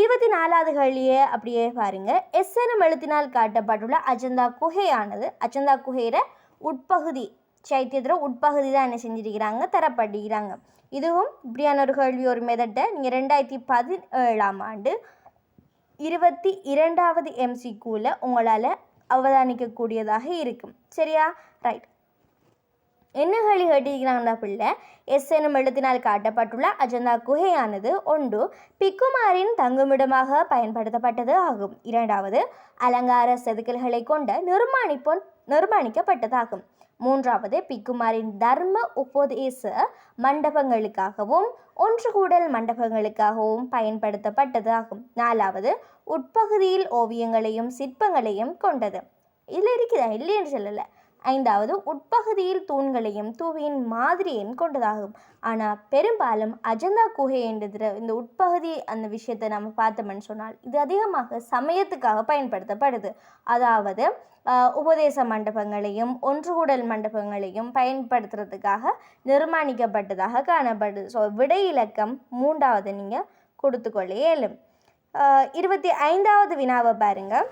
Speaker 2: 24வது கேள்வியை அப்படியே பாருங்கள். S எனும் எழுத்தினால் காட்டப்பட்டுள்ள அஜந்தா குகையானது அஜந்தா குகையிற உட்பகுதி சைத்தியத்தில் உட்பகுதி தான் என்ன செஞ்சிருக்கிறாங்க தரப்பட்டிருக்கிறாங்க. இதுவும் இப்படியான ஒரு கேள்வி ஒரு மெதட்டை நீங்கள் 2017ஆம் ஆண்டு 22வது MCQவில் உங்களால் அவதானிக்கக்கூடியதாக இருக்கும். சரியா? ரைட். என்ன கேள்வி கேட்டிருக்கிறாங்கன்னா பிள்ளை, எஸ் எனும் எழுத்தினால் காட்டப்பட்டுள்ள அஜந்தா குகையானது ஒன்று பிக்குமாரின் தங்குமிடமாக பயன்படுத்தப்பட்டது ஆகும். 2வது அலங்கார செதுக்கல்களை கொண்ட நிர்மாணிக்கப்பட்டதாகும். 3வது பிக்குமாரின் தர்ம உபதேச மண்டபங்களுக்காகவும் ஒன்றுகூடல் மண்டபங்களுக்காகவும் பயன்படுத்தப்பட்டதாகும். 4வது உட்பகுதியில் ஓவியங்களையும் சிற்பங்களையும் கொண்டது. இதில் இருக்குதா இல்லைன்னு சொல்லலை. 5வது உட்பகுதியில் தூண்களையும் தூவியின் மாதிரியையும் கொண்டதாகும். ஆனால் பெரும்பாலும் அஜந்தா குகை என்றதில் இந்த உட்பகுதி அந்த விஷயத்தை நம்ம பார்த்தோம்னு சொன்னால் இது அதிகமாக சமயத்துக்காக பயன்படுத்தப்படுது. அதாவது உபதேச மண்டபங்களையும் ஒன்றுகூடல் மண்டபங்களையும் பயன்படுத்துறதுக்காக நிர்மாணிக்கப்பட்டதாக காணப்படுது. ஸோ விடை இலக்கம் 3வது நீங்கள் கொடுத்துக்கொள்ள இயலும். 25வது வினாவை பாருங்கள்.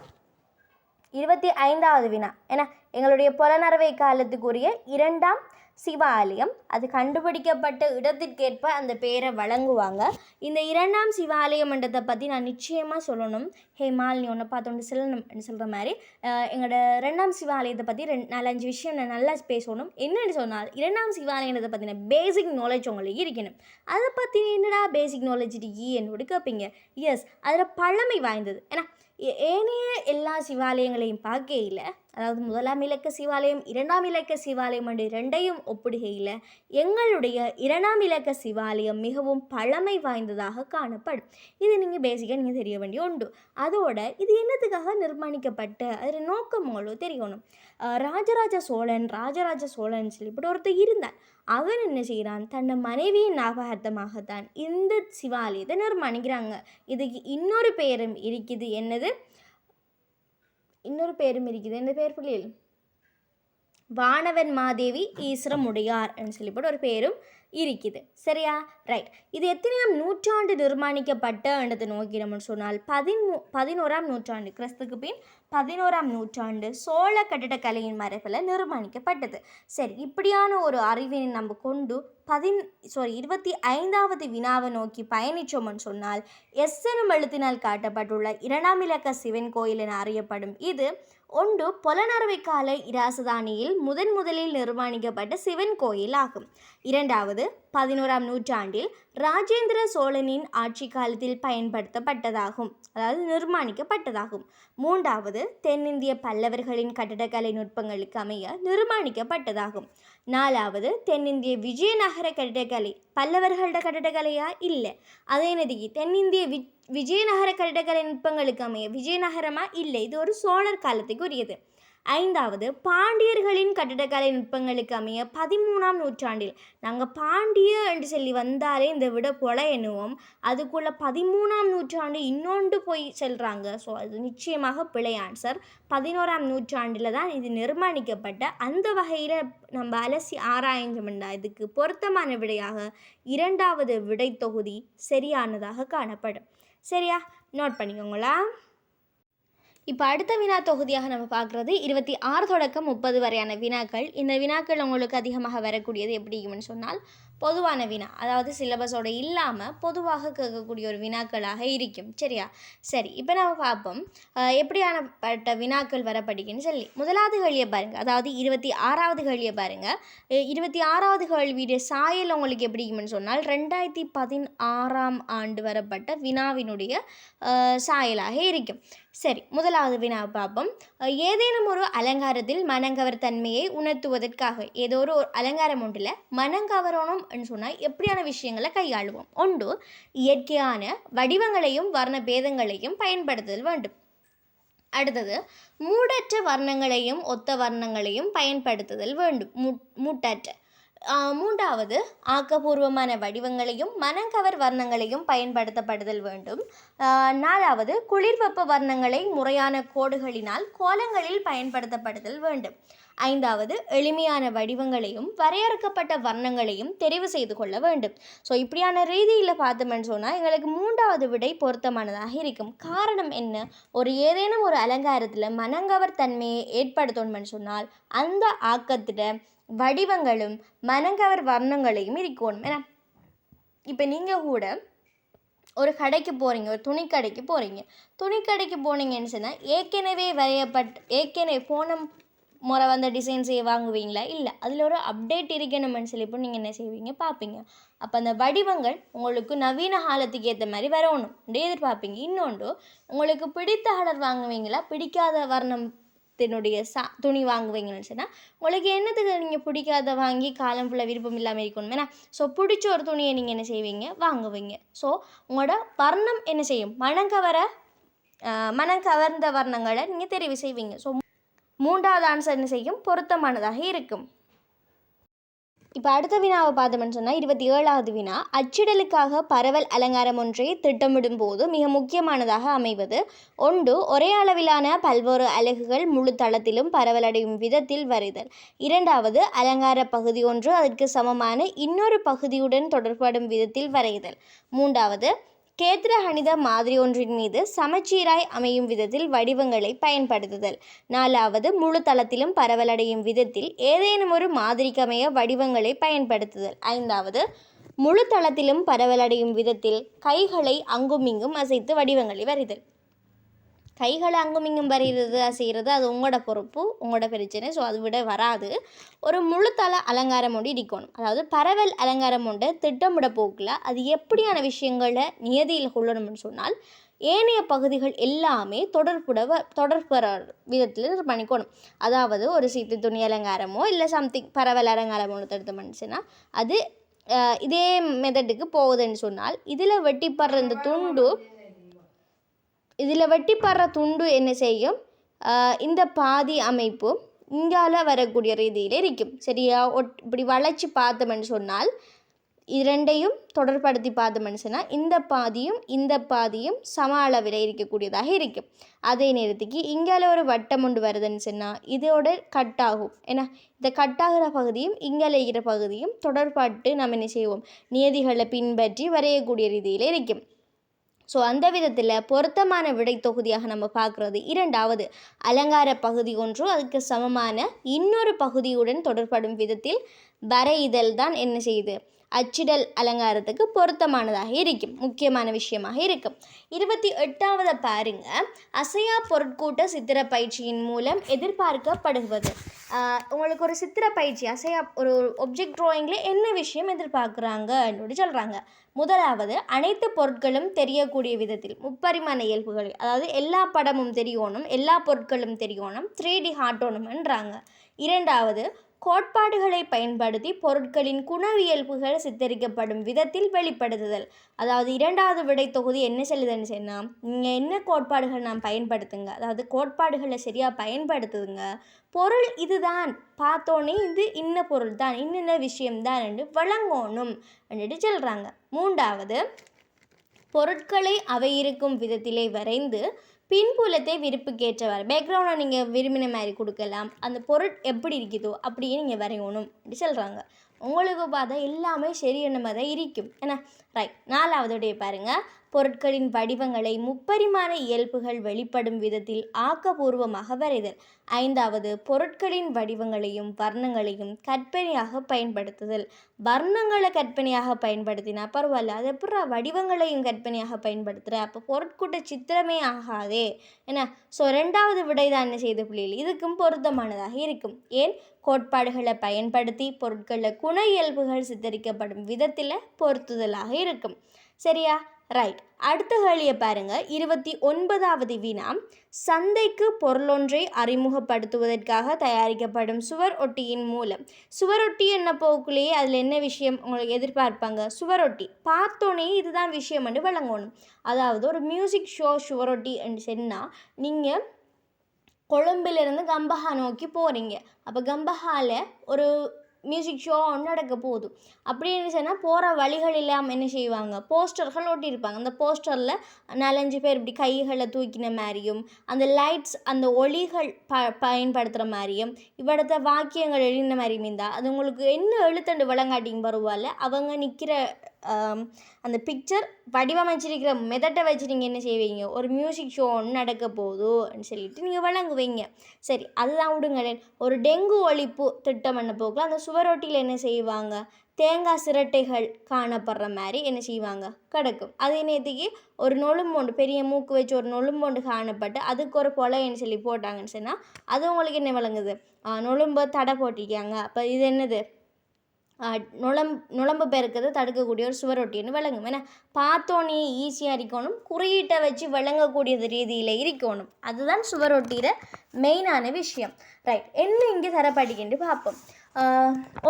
Speaker 2: 25வது வினா ஏன்னா எங்களுடைய புலனறுவை காலத்துக்குரிய 2ஆம் சிவாலயம் அது கண்டுபிடிக்கப்பட்ட இடத்திற்கேற்ப அந்த பேரை வழங்குவாங்க. இந்த 2ஆம் சிவாலயம்ன்றதை பற்றி நான் நிச்சயமாக சொல்லணும். ஹே மால், நீ ஒன்றை பார்த்தோன்னு சொல்லணும்னு சொல்கிற மாதிரி எங்களோட 2ஆம் சிவாலயத்தை பற்றி 4-5 விஷயம் நான் நல்லா பேசணும். என்னென்னு சொன்னால் 2ஆம் சிவாலயத்தை பற்றின பேசிக் நாலேஜ் உங்களுக்கு இருக்கணும். அதை பற்றி என்னடா பேசிக் நாலேஜ் என்னோட கேட்பீங்க. எஸ், அதில் பழமை வாய்ந்தது. ஏன்னா ஏனைய எல்லா சிவாலயங்களையும் பார்க்கையில், அதாவது 1ஆம் இலக்க சிவாலயம் 2ஆம் இலக்க சிவாலயம் என்று 2ஐயும் ஒப்பிடுகையில் எங்களுடைய 2ஆம் இலக்க சிவாலயம் மிகவும் பழமை வாய்ந்ததாக காணப்படும். இது நீங்கள் பேசிக்காக நீங்கள் தெரிய வேண்டிய உண்டு. அதோட இது என்னத்துக்காக நிர்மாணிக்கப்பட்ட அதில் நோக்கங்களும் தெரியணும். ராஜராஜ சோழன் சொல்லி இப்படி ஒருத்தர் இருந்தான். அவன் என்ன செய்கிறான், தன்னை மனைவியின் ஞாபகார்த்தமாகத்தான் இந்த சிவாலயத்தை நிர்மாணிக்கிறாங்க. இதுக்கு இன்னொரு பேரும் இருக்குது. என்னது? இன்னொரு பேரும் இருக்குது. என்ன பேர் பிள்ளைகள்? வானவன் மாதேவி ஈஸ்வரமுடையார் சொல்லிப்பட்டு ஒரு பேரும் இருக்குது. சரியா? ரைட். இது எத்தனையாம் நூற்றாண்டு நிர்மாணிக்கப்பட்டதை நோக்கி நம்ம சொன்னால் 11ஆம் நூற்றாண்டு, கிறிஸ்துக்கு பின் 11ஆம் நூற்றாண்டு சோழ கட்டிடக்கலையின் மரபில் நிர்மாணிக்கப்பட்டது. சரி, இப்படியான ஒரு அறிவினை நம்ம கொண்டு 25வது வினாவை நோக்கி பயணித்தோம்னு சொன்னால் எஸ் எனும் எழுத்தினால் காட்டப்பட்டுள்ள 2ஆம் இலக்க சிவன் கோயில் என அறியப்படும். இது ஒன்று புலனறுவை கால இராசதானியில் முதலில் நிர்மாணிக்கப்பட்ட சிவன் கோயில் ஆகும். 2வது 11ஆம் நூற்றாண்டில் ராஜேந்திர சோழனின் ஆட்சி காலத்தில் பயன்படுத்தப்பட்டதாகும், அதாவது நிர்மாணிக்கப்பட்டதாகும். 3வது தென்னிந்திய பல்லவர்களின் கட்டடக்கலை நுட்பங்களுக்கு அமைய நிர்மாணிக்கப்பட்டதாகும். 4வது தென்னிந்திய விஜயநகர கட்டிடக்கலை. பல்லவர்களோட கட்டிடக்கலையா? இல்லை. அதே நதிக்கு தென்னிந்திய விஜயநகர கட்டிடக்கலை நுட்பங்களுக்கு அமைய விஜயநகரமா? இல்லை, இது ஒரு சோழர் காலத்துக்கு உரியது. 5வது பாண்டியர்களின் கட்டிடக்கலை நுட்பங்களுக்கு அமைய 13ஆம் நூற்றாண்டில். நாங்கள் பாண்டிய என்று சொல்லி வந்தாலே இந்த விட பொல எண்ணுவோம். அதுக்குள்ள 13ஆம் நூற்றாண்டு இன்னொன்று போய் செல்கிறாங்க. ஸோ அது நிச்சயமாக பிழை ஆன்சர். 11ஆம் நூற்றாண்டில் தான் இது நிர்மாணிக்கப்பட்ட. அந்த வகையில் நம்ம அலசி ஆராய்ஞ்சோம்னா இதுக்கு பொருத்தமான விடையாக 2வது விடை தொகுதி சரியானதாக காணப்படும். சரியா? நோட் பண்ணிக்கோங்களா. இப்போ அடுத்த வினா தொகுதியாக நம்ம பார்க்குறது 26 தொடக்கம் 30 வரையான வினாக்கள். இந்த வினாக்கள் உங்களுக்கு அதிகமாக வரக்கூடியது எப்படின்னு சொன்னால் பொதுவான வினா, அதாவது சிலபஸோடு இல்லாமல் பொதுவாக கேட்கக்கூடிய ஒரு வினாக்களாக இருக்கும். சரியா? சரி, இப்போ நம்ம பார்ப்போம் எப்படியானப்பட்ட வினாக்கள் வரப்படிக்குன்னு சொல்லி. முதலாவது கேள்வியை பாருங்கள், அதாவது 26வது கேள்வியை பாருங்கள். 26வது கேள்வியுடைய சாயல் உங்களுக்கு எப்படின்னு சொன்னால் 2016ஆம் ஆண்டு வரப்பட்ட வினாவினுடைய சாயலாக இருக்கும். சரி, முதலாவது வினாவை பார்ப்போம். ஏதேனும் ஒரு அலங்காரத்தில் மனங்கவர் தன்மையை உணர்த்துவதற்காக ஏதோ ஒரு அலங்காரம் ஒன்றில் மனங்கவரணும் சொன்னால் எப்படியான விஷயங்களை கையாளுவோம். ஒன்று, இயற்கையான வடிவங்களையும் வர்ண பேதங்களையும் பயன்படுத்துதல் வேண்டும். அடுத்தது, மூடற்ற வர்ணங்களையும் ஒத்த வர்ணங்களையும் பயன்படுத்துதல் வேண்டும். மூட்டற்ற. 3வது, ஆக்கப்பூர்வமான வடிவங்களையும் மனங்கவர் வர்ணங்களையும் பயன்படுத்தப்படுதல் வேண்டும். 4வது, குளிர் வெப்ப வர்ணங்களை முறையான கோடுகளினால் கோலங்களில் பயன்படுத்தப்படுதல் வேண்டும். 5வது, எளிமையான வடிவங்களையும் வரையறுக்கப்பட்ட வர்ணங்களையும் தெரிவு செய்து கொள்ள வேண்டும். ஸோ இப்படியான ரீதியில் பார்த்தோம்னு சொன்னால் எங்களுக்கு 3வது விடை பொருத்தமானதாக இருக்கும். காரணம் என்ன? ஏதேனும் ஒரு அலங்காரத்தில் மனங்கவர் தன்மையை ஏற்படுத்தணும்னு சொன்னால் அந்த ஆக்கத்தில் வடிவங்களும் மனங்கவர் வர்ணங்களையும் இருக்கணும். ஏன்னா இப்போ நீங்கள் கூட ஒரு கடைக்கு போகிறீங்க, ஒரு துணிக்கடைக்கு போகிறீங்க. துணிக்கடைக்கு போனீங்கன்னு சொன்னால் ஏற்கனவே போன முறை வந்த டிசைன்ஸையே வாங்குவீங்களா? இல்லை, அதில் ஒரு அப்டேட் இருக்கணும்னு சொல்லி இப்போ நீங்கள் என்ன செய்வீங்க, பார்ப்பீங்க. அப்போ அந்த வடிவங்கள் உங்களுக்கு நவீன காலத்துக்கு ஏற்ற மாதிரி வரணும் எதிர்பார்ப்பீங்க. இன்னொன்று, உங்களுக்கு பிடித்த கலர் வாங்குவீங்களா, பிடிக்காத வர்ணத்தினுடைய துணி வாங்குவீங்கன்னு சொன்னால் உங்களுக்கு என்னத்துக்கு நீங்கள் பிடிக்காத வாங்கி காலம் ஃபுல்லாக விருப்பம் இல்லாமல் இருக்கணும். ஏன்னா ஸோ பிடிச்ச ஒரு துணியை நீங்கள் என்ன செய்வீங்க, வாங்குவீங்க. ஸோ உங்களோட வர்ணம் என்ன செய்யும், மனம் கவர்ந்த வர்ணங்களை நீங்கள் தெரிவு செய்வீங்க. ஸோ மூன்றாவது ஆன்சர் என்ன செய்யும், பொருத்தமானதாக இருக்கும். இப்போ அடுத்த வினாவை பார்த்தோம்னு சொன்னால் 27வது வினா, அச்சிடலுக்காக பரவல் அலங்காரம் ஒன்றை திட்டமிடும் போது மிக முக்கியமானதாக அமைவது ஒன்று, ஒரே அளவிலான பல்வேறு அலகுகள் முழு தளத்திலும் பரவலடையும் விதத்தில் வரைதல். இரண்டாவது, அலங்கார பகுதி ஒன்று அதற்கு சமமான இன்னொரு பகுதியுடன் தொடர்படும் விதத்தில் வரைதல். மூன்றாவது, கேத்திரகணித மாதிரி ஒன்றின் மீது சமச்சீராய் அமையும் விதத்தில் வடிவங்களை பயன்படுத்துதல். நாலாவது, முழு தளத்திலும் பரவலடையும் விதத்தில் ஏதேனும் ஒரு மாதிரிக்கமைய வடிவங்களை பயன்படுத்துதல். ஐந்தாவது, முழு தளத்திலும் பரவலடையும் விதத்தில் கைகளை அங்குமிங்கும் அசைத்து வடிவங்களை வரைதல். கைகளை அங்கும் இங்கும் வரைகிறது செய்கிறது அது உங்களோட பொறுப்பு, உங்களோட பிரச்சனை. ஸோ அது விட வராது. ஒரு முழுத்தள அலங்காரம் ஒன்று இருக்கணும். அதாவது பரவல் அலங்காரம் ஒன்று திட்டமிட போக்கில் அது எப்படியான விஷயங்களை நியதியில் கொள்ளணும்னு சொன்னால் ஏனைய பகுதிகள் எல்லாமே தொடர்புற விதத்தில் இது பண்ணிக்கணும். அதாவது ஒரு சீத்து துணி அலங்காரமோ இல்லை சம்திங் பரவல் அலங்காரமோ ஒன்று தடுத்தோம்னுச்சுன்னா அது இதே மெத்தடுக்கு போகுதுன்னு சொன்னால் இதில் வெட்டிப்படுற துண்டு என்ன செய்யும், இந்த பாதி அமைப்பு இங்கால வரக்கூடிய ரீதியில் இருக்கும். சரியா? இப்படி வளைச்சி பார்த்தோம்னு சொன்னால் இரண்டையும் தொடர்படுத்தி பார்த்தோம்னு சொன்னால் இந்த பாதியும் சம அளவில் இருக்கக்கூடியதாக இருக்கும். அதே நேரத்துக்கு இங்கால ஒரு வட்டம் ஒன்று வருதுன்னு சொன்னால் இதோட கட்டாகும். ஏன்னா இந்த கட்டாகிற பகுதியும் இங்கால இருக்கிற பகுதியும் தொடர்பட்டு நம்ம என்ன செய்வோம், நியதிகளை பின்பற்றி வரையக்கூடிய ரீதியில் இருக்கும். ஸோ அந்த விதத்தில் பொருத்தமான விடை தொகுதியாக நம்ம பார்க்குறது இரண்டாவது, அலங்கார பகுதி ஒன்று அதுக்கு சமமான இன்னொரு பகுதியுடன் தொடர்படும் விதத்தில் வரைதல் தான் என்ன செய்யுது, அச்சிடல் அலங்காரத்துக்கு பொருத்தமானதாக இருக்கும், முக்கியமான விஷயமாக இருக்கும். 28வது பாருங்க, அசையா பொருட்கூட்ட சித்திர பயிற்சியின் மூலம் எதிர்பார்க்கப்படுவது. உங்களுக்கு ஒரு சித்திர பயிற்சி அசையா ஒரு ஒப்ஜெக்ட் ட்ராயிங்கில் என்ன விஷயம் எதிர்பார்க்குறாங்க அப்படின்னு சொல்கிறாங்க. முதலாவது, அனைத்து பொருட்களும் தெரியக்கூடிய விதத்தில் முப்பரிமாண இயல்புகள், அதாவது எல்லா படமும் தெரியணும், எல்லா பொருட்களும் தெரியணும், 3D காட்டணும்ன்றாங்க. இரண்டாவது, கோட்பாடுகளை பயன்படுத்தி பொருட்களின் குணவியல்புகள் சித்தரிக்கப்படும் விதத்தில் வெளிப்படுத்துதல். அதாவது இரண்டாவது விடை தொகுதி என்ன சொல்லுதுன்னு சொன்னால், நீங்கள் என்ன கோட்பாடுகள் நாம் பயன்படுத்துங்க, அதாவது கோட்பாடுகளை சரியாக பயன்படுத்துதுங்க, பொருள் இதுதான் பார்த்தோன்னே இது இன்ன பொருள் தான் இன்ன விஷயம்தான் என்று வழங்கணும் அப்படின்ட்டு சொல்கிறாங்க. மூன்றாவது, பொருட்களை அவை இருக்கும் விதத்திலே வரைந்து பின்புலத்தை விருப்புக்கேற்றவாறு பேக்ரவுண்டை நீங்கள் விரும்பின மாதிரி கொடுக்கலாம், அந்த பொருள் எப்படி இருக்குதோ அப்படியே நீங்கள் வரையணும் அப்படி சொல்கிறாங்க. உங்களுக்கு பார்த்தா எல்லாமே சரியான மாதிரி தான் இருக்கும். ஏன்னா ரைட். நாலாவதுடைய பாருங்கள், பொருட்களின் வடிவங்களை முப்பரிமாண இயல்புகள் வெளிப்படும் விதத்தில் ஆக்கபூர்வமாக வரைதல். ஐந்தாவது, பொருட்களின் வடிவங்களையும் வர்ணங்களையும் கற்பனையாக பயன்படுத்துதல். வர்ணங்களை கற்பனையாக பயன்படுத்தினா பரவாயில்ல, அது எப்படி வடிவங்களையும் கற்பனையாக பயன்படுத்துகிற, அப்போ பொருட்கூட்ட சித்திரமே ஆகாதே என்ன. ஸோ ரெண்டாவது விடை தான் என்ன செய்த புள்ளியில் இதுக்கும் பொருத்தமானதாக இருக்கும். ஏன், கோட்பாடுகளை பயன்படுத்தி பொருட்களில் குண இயல்புகள் சித்தரிக்கப்படும் விதத்தில் பொருத்துதலாக இருக்கும். சரியா? ரைட். அடுத்த கேள்வியை பாருங்க. 29வது வினா, சந்தைக்கு பொருளொன்றை அறிமுகப்படுத்துவதற்காக தயாரிக்கப்படும் சுவர் ஒட்டியின் மூலம். சுவரொட்டி என்ன போக்குள்ளேயே அதில் என்ன விஷயம் உங்களுக்கு எதிர்பார்ப்பாங்க, சுவரொட்டி பார்த்தோன்னே இதுதான் விஷயம் என்று விளங்கணும். அதாவது ஒரு மியூசிக் ஷோ சுவரொட்டி என்று சொன்னால், நீங்கள் கொழும்பிலிருந்து கம்பஹா நோக்கி போகிறீங்க, அப்போ கம்பஹாவில் ஒரு மியூசிக் ஷோ ஒன்று நடக்க போகுது அப்படின்னு சொன்னால் போகிற வழிகள் இல்லாமல் என்ன செய்வாங்க, போஸ்டர்கள் ஒட்டியிருப்பாங்க. அந்த போஸ்டரில் 4-5 பேர் இப்படி கைகளை தூக்கின மாதிரியும் அந்த லைட்ஸ் அந்த ஒளிகள் பயன்படுத்துகிற மாதிரியும் இவ்விடத்த வாக்கியங்கள் எழுதின மாதிரியும் இருந்தால் அது உங்களுக்கு என்ன எழுத்தண்டு விளங்காட்டிங்க பரவாயில்ல, அவங்க நிற்கிற அந்த பிக்சர் வடிவமைச்சிருக்கிற மெத்தட்டை வச்சு நீங்கள் என்ன செய்வீங்க, ஒரு மியூசிக் ஷோ ஒன்று நடக்க போகுதுன்னு சொல்லிட்டு நீங்கள் வழங்குவீங்க. சரி, அதுதான் விடுங்களேன். ஒரு டெங்கு ஒழிப்பு திட்டம் என்ன போக்கில் அந்த சுவரொட்டியில் என்ன செய்வாங்க, தேங்காய் சிரட்டைகள் காணப்படுற மாதிரி என்ன செய்வாங்க, கிடக்கும். அதே நேரத்துக்கு ஒரு நொழும்போண்டு, பெரிய மூக்கு வச்சு ஒரு நொழும்போண்டு காணப்பட்டு அதுக்கு ஒரு கொலைன்னு சொல்லி போட்டாங்கன்னு சொன்னால் அது உங்களுக்கு என்ன விளங்குது, நொழும்பை தடை போட்டிருக்காங்க. அப்போ இது என்னது, நுழம்பு பெருக்கிறத தடுக்கக்கூடிய ஒரு சுவரொட்டின்னு விளங்கும். ஏன்னா பார்த்தோன்னே ஈஸியாக இருக்கணும், குறியீட்டை வச்சு விளங்கக்கூடிய ரீதியில் இருக்கணும். அதுதான் சுவரொட்டியில் மெயினான விஷயம். ரைட், என்ன இங்கே தரப்படிக்கின்று பார்ப்போம்.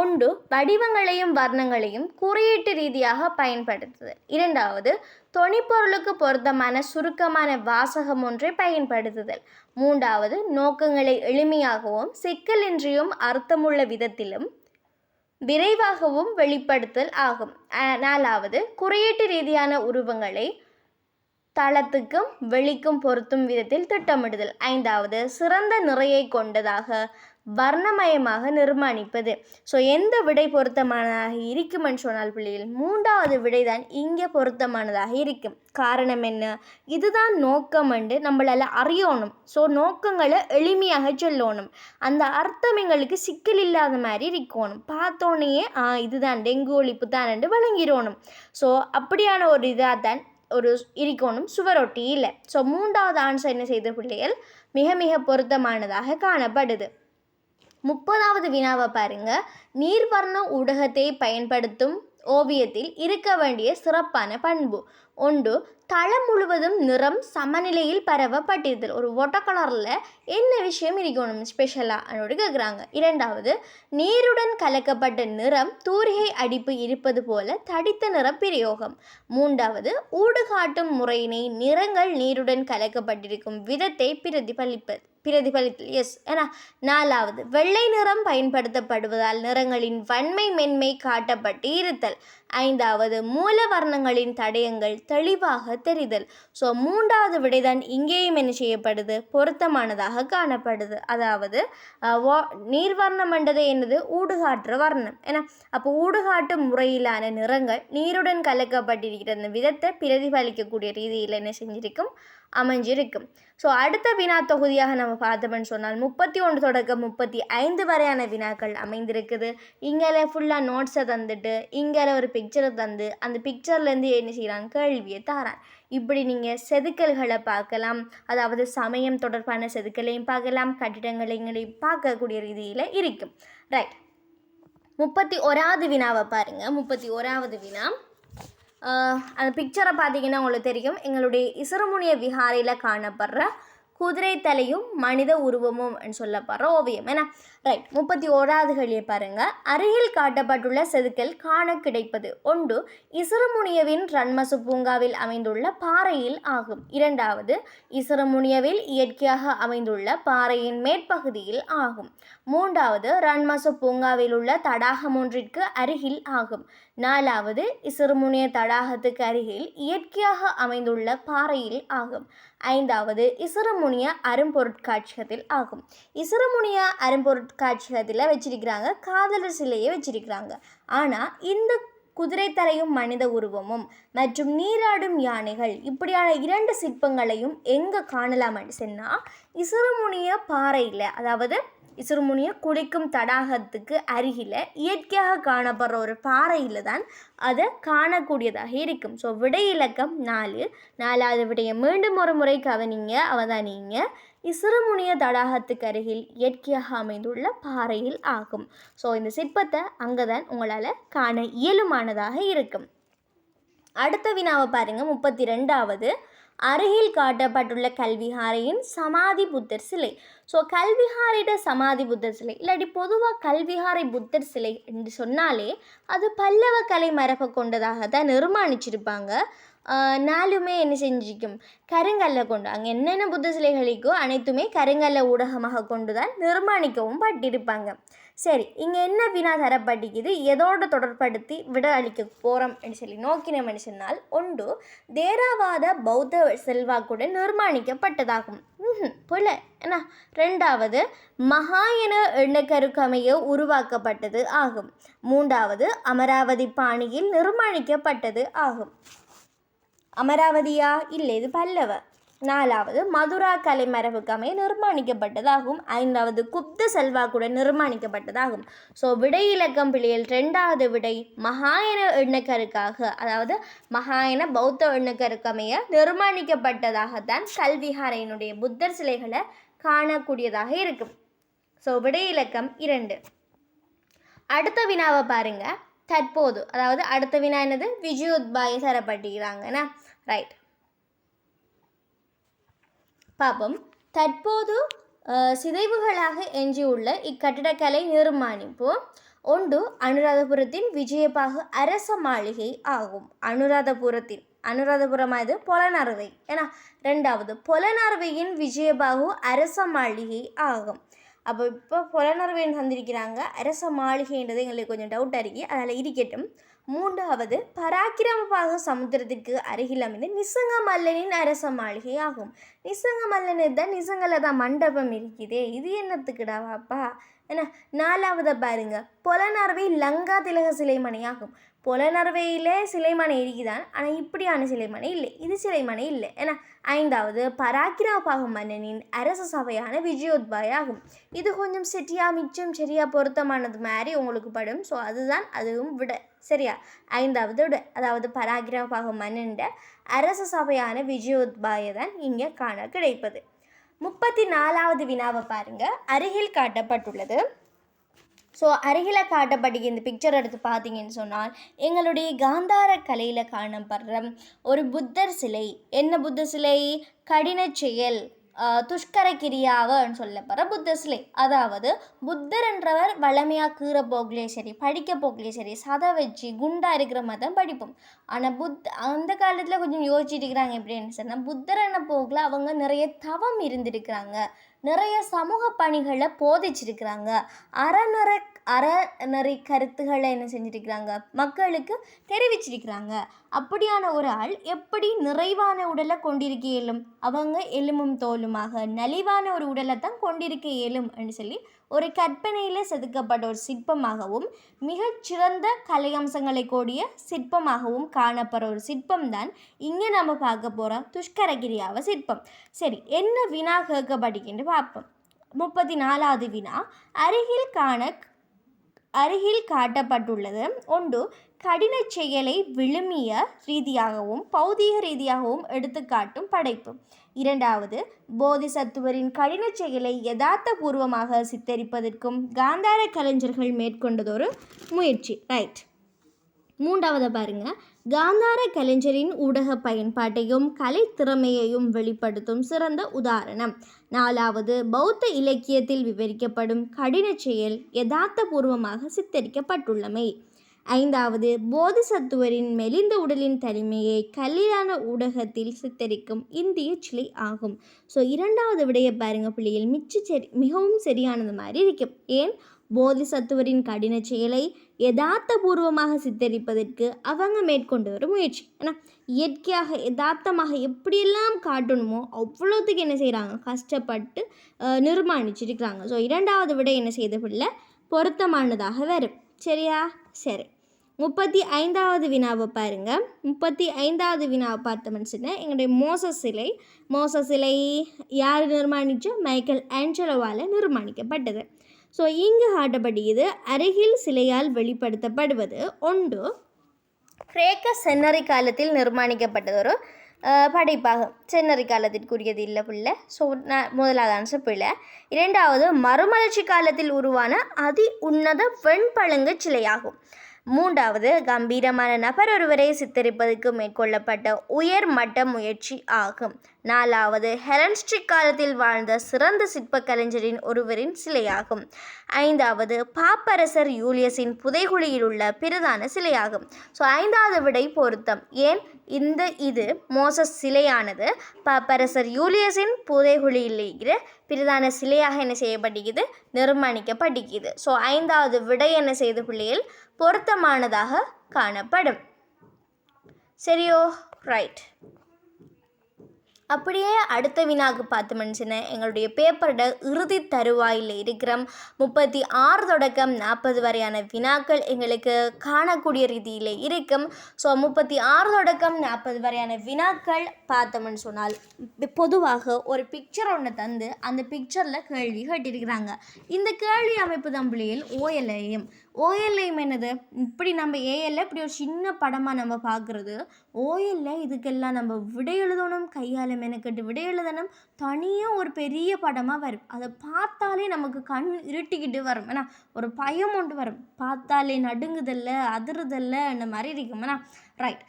Speaker 2: ஒன்று, வடிவங்களையும் வர்ணங்களையும் குறியீட்டு ரீதியாக பயன்படுத்துதல். இரண்டாவது, தொனிப்பொருளுக்கு பொருத்தமான சுருக்கமான வாசகம் ஒன்றை பயன்படுத்துதல். மூன்றாவது, நோக்கங்களை எளிமையாகவும் சிக்கலின்றியும் அர்த்தமுள்ள விதத்திலும் விரைவாகவும் வெளிப்படுத்தல் ஆகும். நாலாவது, குறியீட்டு ரீதியான உருவங்களை தளத்துக்கும் வெளிக்கும் பொருத்தும் விதத்தில் திட்டமிடுதல். ஐந்தாவது, சிறந்த நிறையை கொண்டதாக வர்ணமயமாக நிர்மாணிப்பது. ஸோ எந்த விடை பொருத்தமானதாக இருக்குமென்னு சொன்னால் பிள்ளைகள், மூன்றாவது விடை தான் இங்கே பொருத்தமானதாக இருக்கும். காரணம் என்ன, இதுதான் நோக்கம் என்று நம்மளால் அறியணும். ஸோ நோக்கங்களை எளிமையாக சொல்லணும், அந்த அர்த்தம் எங்களுக்கு சிக்கல் இல்லாத மாதிரி இருக்கணும். பார்த்தோன்னே இதுதான் டெங்கு ஒழிப்பு தான் என்று வழங்கிடணும். ஸோ அப்படியான ஒரு இதாக தான் ஒரு இருக்கணும் சுவரொட்டி இல்லை. ஸோ மூன்றாவது ஆன்சர் என்ன செய்த பிள்ளைகள் மிக மிக பொருத்தமானதாக காணப்படுது. 30வது வினாவை பாருங்க. நீர்வர்ண ஊடகத்தை பயன்படுத்தும் ஓவியத்தில் இருக்க வேண்டிய சிறப்பான பண்பு. ஒன்று, தளம் முழுவதும் நிறம் சமநிலையில் பரவப்பட்டிருத்தல். ஒரு வாட்டர் கலரில் என்ன விஷயம் இருக்கணும் ஸ்பெஷலாக அதோடு கேட்குறாங்க. இரண்டாவது, நீருடன் கலக்கப்பட்ட நிறம் தூரிகை அடிப்பு இருப்பது போல தடித்த நிற பிரயோகம். மூன்றாவது, ஊடுகாட்டும் முறையினை நிறங்கள் நீருடன் கலக்கப்பட்டிருக்கும் விதத்தை பிரதிபலித்தல். எஸ் ஏன்னா. நாலாவது, வெள்ளை நிறம் பயன்படுத்தப்படுவதால் நிறங்களின் வன்மை மென்மை காட்டப்பட்டு இருத்தல். ஐந்தாவது, மூல வர்ணங்களின் தடயங்கள் தெளிவாக தெரிதல். ஸோ மூன்றாவது விடைதான் இங்கேயும் என்ன செய்யப்படுது, பொருத்தமானதாக காணப்படுது. அதாவது நீர்வர்ணம் என்றது என்னது, ஊடுகாட்டுற வர்ணம். ஏன்னா அப்போ ஊடுகாட்டு முறையிலான நிறங்கள் நீருடன் கலக்கப்பட்டிருக்கிற அந்த விதத்தை பிரதிபலிக்கக்கூடிய ரீதியில் என்ன செஞ்சிருக்கும், அமைஞ்சிருக்கும். ஸோ அடுத்த வினா தொகுதியாக நம்ம பார்த்தோம்னு சொன்னால் 31 தொடக்கம் 35 வரையான வினாக்கள் அமைந்திருக்குது. இங்கே ஃபுல்லாக நோட்ஸை தந்துட்டு இங்கே ஒரு பிக்சரை தந்து அந்த பிக்சர்லேருந்து என்ன செய்கிறாங்க, கேள்வியை தாரான். இப்படி நீங்கள் செதுக்கல்களை பார்க்கலாம், அதாவது சமயம் தொடர்பான செதுக்கலையும் பார்க்கலாம், கட்டிடங்களையும் பார்க்கக்கூடிய ரீதியில் இருக்கும். ரைட், 31வது வினாவை பாருங்கள். 31வது வினா, அந்த பிக்சரை பார்த்தீங்கன்னா உங்களுக்கு தெரியும், எங்களுடைய இசுரமுனிய விஹாரையில் காணப்படுற குதிரை தலையும் மனித உருவமும் சொல்லப்படுற ஓவியம். ஏன்னா ரைட், 31வது கேள்வியை பாருங்கள். அருகில் காட்டப்பட்டுள்ள செதுக்கல் காண கிடைப்பது. ஒன்று, இசுரமுனியவின் ரன்மசு பூங்காவில் அமைந்துள்ள பாறையில் ஆகும். இரண்டாவது, இசுரமுனியவில் இயற்கையாக அமைந்துள்ள பாறையின் மேற்பகுதியில் ஆகும். மூன்றாவது, ரன்மசு பூங்காவில் உள்ள தடாகம் ஒன்றிற்கு அருகில் ஆகும். நாலாவது, இசுரமுனிய தடாகத்துக்கு அருகில் இயற்கையாக அமைந்துள்ள பாறையில் ஆகும். ஐந்தாவது, இசுரமுனிய அரும்பொருட்காட்சியகத்தில் ஆகும். இசுரமுனிய அரும்பொருட்காட்சியகத்தில் வச்சிருக்கிறாங்க காதலர் சிலையை வச்சிருக்கிறாங்க. ஆனால் இந்த குதிரை தலையும் மனித உருவமும் மற்றும் நீராடும் யானைகள் இப்படியான 2 சிற்பங்களையும் எங்கே காணலாம்னு சொன்னால் இசுரமுனிய பாறையில், அதாவது இசுரமுனிய குளிக்கும் தடாகத்துக்கு அருகில் இயற்கையாக காணப்படுற ஒரு பாறையில் தான் அதை காணக்கூடியதாக இருக்கும். ஸோ விடை இலக்கம் 4. 4வது விடையை மீண்டும் ஒரு முறை கவனிங்க, அவதானிங்க. இசுரமுனிய தடாகத்துக்கு அருகில் இயற்கையாக அமைந்துள்ள பாறையில் ஆகும். ஸோ இந்த சிற்பத்தை அங்கே தான் உங்களால் காண இயலுமானதாக இருக்கும். அடுத்த வினாவை பாருங்கள். 32வது, அருகில் காட்டப்பட்டுள்ள கல்விஹாரையின் சமாதி புத்தர் சிலை. ஸோ கல்விஹாரையோட சமாதி புத்தர் சிலை, இல்லாட்டி பொதுவாக கல்விஹாரை புத்தர் சிலை என்று சொன்னாலே அது பல்லவ கலை மரபை கொண்டதாக தான் நிர்மாணிச்சிருப்பாங்க. நாலுமே என்ன செஞ்சிக்கும், கருங்கல்லை கொண்டு, அங்கே என்னென்ன புத்த சிலைகளுக்கோ அனைத்துமே கருங்கல்லை ஊடகமாக கொண்டு தான் நிர்மாணிக்கவும் பட்டிருப்பாங்க. சரி, இங்கே என்ன வினா தரப்பட்டிக்குது, எதோடு தொடர்படுத்தி விட அளிக்க போகிறோம் என்று சொல்லி நோக்கினோம்னு சொன்னால், ஒன்று, தேராவாத பௌத்த செல்வாக்குடன் நிர்மாணிக்கப்பட்டதாகும். போல என்ன. ரெண்டாவது மகாயன எண்ணக்கருக்கமைய உருவாக்கப்பட்டது ஆகும். மூன்றாவது அமராவதி பாணியில் நிர்மாணிக்கப்பட்டது ஆகும். அமராவதியா இல்லை, இது பல்லவ. நாலாவது மதுரா கலைமரபுக்கமைய நிர்மாணிக்கப்பட்டதாகும். ஐந்தாவது குப்த செல்வாக்குடன் நிர்மாணிக்கப்பட்டதாகும். ஸோ விடை இலக்கம் பிள்ளைகள் ரெண்டாவது விடை மகாயன எண்ணக்கருக்காக, அதாவது மகாயன பௌத்த எண்ணக்கருக்கமைய நிர்மாணிக்கப்பட்டதாகத்தான் கல்விஹாரையினுடைய புத்தர் சிலைகளை காணக்கூடியதாக இருக்கும். ஸோ விடை இலக்கம் 2. அடுத்த வினாவை பாருங்க. தற்போது, அதாவது அடுத்த வினா என்னது, விஜயோத்பாய தரப்பட்டிருக்கிறாங்கண்ணா. ரைட், பாப்போம். தற்போது சிதைவுகளாக எஞ்சியுள்ள இக்கட்டிடக்கலை நிர்மாணிப்பு ஒன்று அனுராதபுரத்தின் விஜயபாகு அரச மாளிகை ஆகும். அனுராதபுரம் அது பொலனறுவை ஏன்னா. ரெண்டாவது பொலனறுவையின் விஜயபாகு அரச மாளிகை ஆகும். அப்போ இப்போ பொலனறுவைன்னு தந்திருக்கிறாங்க, அரச மாளிகைன்றது எங்களுக்கு கொஞ்சம் டவுட்டாக இருக்கு, அதில் இருக்கட்டும். மூன்றாவது பராக்கிரமபாகு சமுத்திரத்துக்கு அருகில் அமைந்த நிசங்க மல்லனின் அரச மாளிகை ஆகும். நிசங்க மல்லனு தான், நிசங்கல தான் மண்டபம் இருக்குதே, இது என்னத்துக்குடாவாப்பா என்ன. நாலாவதை பாருங்க, பொலனறுவை லங்கா திலக சிலைமணி ஆகும். பொலனறுவையில் சிலைமனை இருக்குதான், ஆனால் இப்படியான சிலைமனை இல்லை, இது சிலைமனை இல்லை ஏன்னா. ஐந்தாவது பராக்கிரமபாகு மன்னனின் அரச சபையான விஜயோத்பாய் ஆகும். இது கொஞ்சம் மிச்சம் சரியா பொருத்தமானது மாதிரி உங்களுக்கு படும். ஸோ அதுவும் விட சரியா. ஐந்தாவது விட, அதாவது பராக்கிரமபாகு மன்னன் அரச சபையான விஜயோத்பாயை தான் இங்கே காண கிடைப்பது. 34வது வினாவை பாருங்க. அருகில் காட்டப்பட்டுள்ளது. ஸோ அருகில் காட்டப்பட்டு இந்த பிக்சர் எடுத்து பார்த்தீங்கன்னு சொன்னால் எங்களுடைய காந்தார கலையில் காணப்படுற ஒரு புத்தர் சிலை. என்ன புத்தர் சிலை? கடின செயல் துஷ்கர கிரியாவன்னு சொல்லப்படுற புத்தர் சிலை. அதாவது புத்தர் என்றவர் வளமையாக கீற போகலே சரி, படிக்க போகலே சரி, சதை வச்சு குண்டா இருக்கிற மாதிரி தான் படிப்போம். ஆனால் அந்த காலத்தில் கொஞ்சம் யோசிச்சுட்டு இருக்கிறாங்க. எப்படின்னு சொன்னால் புத்தர் என்ன போகல, அவங்க நிறைய தவம் இருந்திருக்கிறாங்க, நிறைய சமூக பணிகளை போதிச்சிருக்கிறாங்க, அறநெறி கருத்துக்களை என்ன செஞ்சிருக்கிறாங்க, மக்களுக்கு தெரிவிச்சிருக்கிறாங்க. அப்படியான ஒரு ஆள் எப்படி நிறைவான உடலை கொண்டிருக்க இயலும்? அவங்க எலும்பும் தோலுமாக நலிவான ஒரு உடலை தான் கொண்டிருக்க இயலும் என்று சொல்லி ஒரு கற்பனையில் செதுக்கப்பட்ட ஒரு சிற்பமாகவும் மிகச்சிறந்த கலையம்சங்களை கூடிய சிற்பமாகவும் காணப்படுற ஒரு சிற்பம் தான் இங்கே நம்ம பார்க்க போகிற துஷ்கரகிரியாவ சிற்பம். சரி, என்ன வினா கேட்கப்படுகின்ற பார்ப்போம். 34வது வினா. அருகில் காட்டப்பட்டுள்ளது ஒன்று கடின செயலை விழுமிய ரீதியாகவும் பௌதீக ரீதியாகவும் எடுத்துக்காட்டும் படைப்பு. இரண்டாவது போதிசத்துவரின் கடின செயலை யதார்த்த பூர்வமாக சித்தரிப்பதற்கும் காந்தார கலைஞர்கள் மேற்கொண்டதொரு முயற்சி. ரைட். மூன்றாவது பாருங்க, காந்தார கலைஞரின் ஊடக பயன்பாட்டையும் கலை திறமையையும் வெளிப்படுத்தும் சிறந்த உதாரணம். நாலாவது பௌத்த இலக்கியத்தில் விவரிக்கப்படும் கடின செயல் யதார்த்த பூர்வமாக சித்தரிக்கப்பட்டுள்ளமை. ஐந்தாவது போதிசத்துவரின் மெலிந்த உடலின் தனிமையை கல்லிலான ஊடகத்தில் சித்தரிக்கும் இந்திய சிலை ஆகும். ஸோ இரண்டாவது விடைய பாருங்க பிள்ளைகள், மிகவும் சரியானது மாதிரி இருக்கும். ஏன்? போதிசத்துவரின் கடின செயலை யதார்த்த பூர்வமாக சித்தரிப்பதற்கு அவங்க மேற்கொண்டு வரும் முயற்சி. ஏன்னா இயற்கையாக யதார்த்தமாக எப்படியெல்லாம் காட்டணுமோ அவ்வளோத்துக்கு என்ன செய்கிறாங்க, கஷ்டப்பட்டு நிர்மாணிச்சிருக்கிறாங்க. ஸோ இரண்டாவது விட என்ன செய்த பிள்ளை பொருத்தமானதாக வரும். சரியா? சரி. 35வது வினாவை பாருங்க. 35வது வினாவை பார்த்தோம்னு சொன்னால் எங்களுடைய மோசஸ் சிலை யார் நிர்மாணிச்சா? மைக்கேல் ஆஞ்சலோவால் நிர்மாணிக்கப்பட்டது. ஸோ இங்கு காட்டப்படுகிறது அருகில் சிலையால் வெளிப்படுத்தப்படுவது ஒன்று கிரேக்க சென்னறி காலத்தில் நிர்மாணிக்கப்பட்டது ஒரு படைப்பாகும். சென்னறி காலத்திற்குரியது இல்லை பிள்ளை. ஸோ முதலாவது ஆன்சர் பிள்ளை. இரண்டாவது மறுமலர்ச்சி காலத்தில் உருவான அதி உன்னத வெண்பழங்கு சிலையாகும். மூன்றாவது கம்பீரமான நபர் ஒருவரை சித்தரிப்பதற்கு மேற்கொள்ளப்பட்ட உயர்மட்ட முயற்சி ஆகும். நாலாவது ஹெலனிஸ்டிக் காலத்தில் வாழ்ந்த சிறந்த சிற்ப கலைஞரின் ஒருவரின் சிலையாகும். ஐந்தாவது பாப்பரசர் யூலியஸின் புதைகுழியில் உள்ள பிரதான சிலையாகும். ஸோ ஐந்தாவது விடை பொருத்தம். ஏன்? இது மோசஸ் சிலையானது பாப்பரசர் யூலியஸின் புதைகுழியில் இருக்கிற பிரதான சிலையாக என்ன செய்யப்பட்டிருக்குது, நிர்மாணிக்கப்பட்டிருக்குது. ஸோ ஐந்தாவது விடை என்ன செய்த பிள்ளைகள் பொருத்தமானதாக காணப்படும். சரியோ? ரைட். அப்படியே அடுத்த வினாக்கு பார்த்தோம்னு எங்களுடைய பேப்பரோட இறுதி தருவாயில் இருக்கிற 36 தொடக்கம் 40 வரையான வினாக்கள் எங்களுக்கு காணக்கூடிய ரீதியில் இருக்கும். ஸோ 36 தொடக்கம் 40 வரையான வினாக்கள் பார்த்தோம்னு சொன்னால் பொதுவாக ஒரு பிக்சர் ஒன்று தந்து அந்த பிக்சரில் கேள்வி கேட்டிருக்கிறாங்க. இந்த கேள்வி அமைப்பு தான் பிள்ளைகள் ஓஎல்ஐஎம் என்னது, இப்படி நம்ம ஏஎல்ல இப்படி ஒரு சின்ன படமாக நம்ம பார்க்குறது. ஓஎல்ல இதுக்கெல்லாம் நம்ம விடை எழுதணும், கையால் மெனக்கட்டு விடை எழுதணும், தனியாக ஒரு பெரிய படமாக வரும். அதை பார்த்தாலே நமக்கு கண் இருட்டிக்கிட்டு வரும். ஏன்னா ஒரு பயம் ஒன்று வரும், பார்த்தாலே நடுங்குதல்ல அதிருதல்ல இந்த மாதிரி இருக்கும். ஏன்னா ரைட்,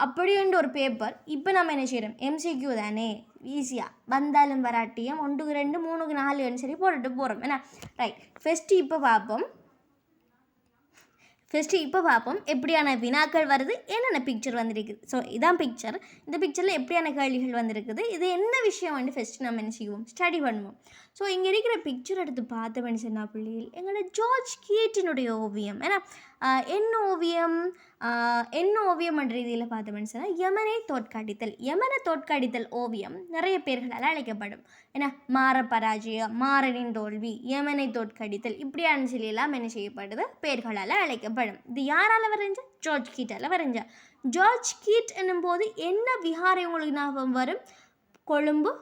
Speaker 2: அப்படின்ற ஒரு பேப்பர். இப்போ நம்ம என்ன செய்கிறோம், எம்சிக்யூ தானே, ஈஸியாக வந்தாலும் வராட்டியும் 1, 2, 3, 4 சரி போட்டுட்டு போகிறோம். ஏன்னா ரைட், ஃபஸ்ட்டு இப்போ பார்ப்போம் எப்படியான வினாக்கள் வருது, என்னென்ன பிக்சர் வந்திருக்குது. ஸோ இதான் பிக்சர். இந்த பிக்சரில் எப்படியான கேள்விகள் வந்திருக்குது, இது என்ன விஷயம் வந்து ஃபஸ்ட்டு நம்ம என்ன செய்வோம், ஸ்டடி பண்ணுவோம். ஸோ இங்கே இருக்கிற பிக்சர் எடுத்து பார்த்தோம்னு சொன்னால் பிள்ளைகள் எங்களோட ஜார்ஜ் கீட்டினுடைய ஓவியம். ஏன்னா என்ன ஓவியம் என்ற ரீதியில் பார்த்தோம்னு சொன்னால் யமனை தோற்கடித்தல் ஓவியம் நிறைய பேர்களால் அழைக்கப்படும். ஏன்னா மாரபராஜயம், மாறனின் தோல்வி, யமனை தோற்கடித்தல் இப்படியான சொல்லியெல்லாம் என்ன செய்யப்படுது, பேர்களால் அழைக்கப்படும். இது யாரால் வரைஞ்ச, ஜார்ஜ் கீட்டால் வரைஞ்ச. ஜார்ஜ் கீட் என்னும்போது என்ன விஹாரை உங்களுக்கு ஞாபகம் வரும், கொழும்பு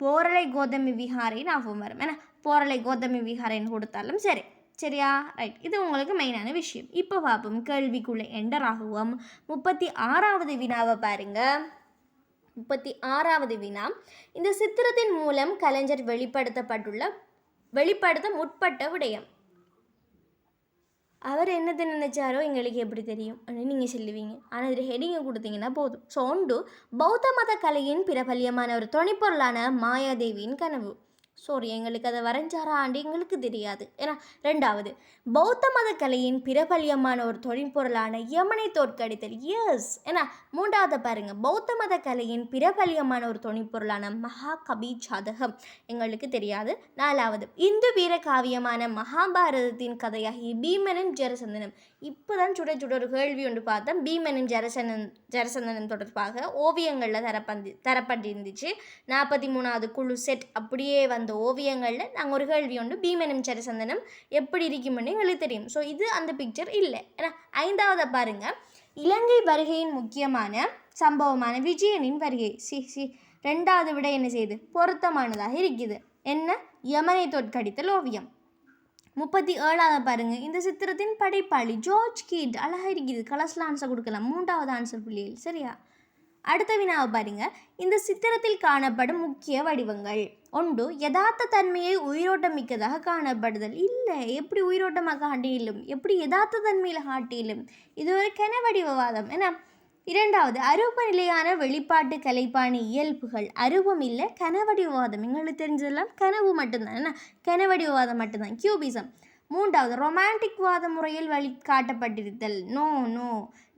Speaker 2: போரலை கோதமி விஹாரை ஞாபகம் வரும். ஏன்னா போரலை கோதமி விஹாரைன்னு கொடுத்தாலும் சரியா ரைட், இது உங்களுக்கு மெயினான விஷயம். இப்போ பார்ப்போம் கேள்விக்குள்ளே என்டர் ஆகுவோம். 36வது வினாவை பாருங்க. 36வது வினா, இந்த சித்திரத்தின் மூலம் கலைஞர் வெளிப்படுத்த முற்பட்ட விடயம். அவர் என்னது நினைச்சாரோ எங்களுக்கு எப்படி தெரியும் நீங்கள் சொல்லுவீங்க. ஆனால் இதில் ஹெடிங்கை கொடுத்தீங்கன்னா போதும். ஸோ ஒன்று, பௌத்த மத கலையின் பிரபல்யமான ஒரு துணைப்பொருளான மாயாதேவியின் கனவு. எங்களுக்கு அதை வரைஞ்சாராண்டு எங்களுக்கு தெரியாது. ஏன்னா 2வது, பௌத்த மத கலையின் பிரபல்யமான ஒரு தொழிற்பொருளான யமனை தோற்கடித்தல். எஸ். ஏன்னா 3வது பாருங்க, பௌத்த மத கலையின் பிரபல்யமான ஒரு தொழிற்பொருளான மகாகவி ஜாதகம் எங்களுக்கு தெரியாது. 4வது, இந்து வீர காவியமான மகாபாரதத்தின் கதையாகி பீமனும் ஜெரசந்தனும். இப்போ தான் சுட ஒரு கேள்வி ஒன்று பார்த்தோம், பீமனும் ஜெரசந்தனும் தொடர்பாக ஓவியங்களில் தரப்பட்டிருந்துச்சு. 43வது குழு செட் அப்படியே வந்த ஓவியங்களில் நாங்கள் ஒரு கேள்வி ஒன்று, பீமனும் ஜெரசந்தனும் எப்படி இருக்குமென்னு எங்களுக்கு தெரியும். ஸோ இது அந்த பிக்சர் இல்லை. ஏன்னா 5வது பாருங்க, இலங்கை வருகையின் முக்கியமான சம்பவமான விஜயனின் வருகை. 2வது விட என்ன செய்யுது, பொருத்தமானதாக இருக்குது. என்ன, யமனை தோற்கடித்தல் ஓவியம். 37வது பாருங்க, இந்த சித்திரத்தின் படைப்பாளி ஜார்ஜ் கீட். அழகாக இருக்குது, கலர்ஸ்ல ஆன்சர் கொடுக்கலாம். 3வது ஆன்சர் பிள்ளைகள் சரியா. அடுத்த வினாவை பாருங்க, இந்த சித்திரத்தில் காணப்படும் முக்கிய வடிவங்கள். 1, யதார்த்த தன்மையை உயிரோட்டம் மிக்கதாக காணப்படுதல். இல்லை, எப்படி உயிரோட்டமாக காட்டிலும், எப்படி யதார்த்த தன்மையில் காட்டிலும், இது ஒரு கனவடிவவாதம். ஏன்னா 2வது, அரூப நிலையான வெளிப்பாட்டு கலைப்பாணி இயல்புகள். அரூபம் இல்லை, கனவடிவவாதம். எங்களுக்கு தெரிஞ்சதெல்லாம் கனவு மட்டும்தான். ஏன்னா கனவடிவவாதம் மட்டும்தான், கியூபிசம். 3வது, ரொமான்டிக் வாத முறையில் காட்டப்பட்டிருத்தல். நோ.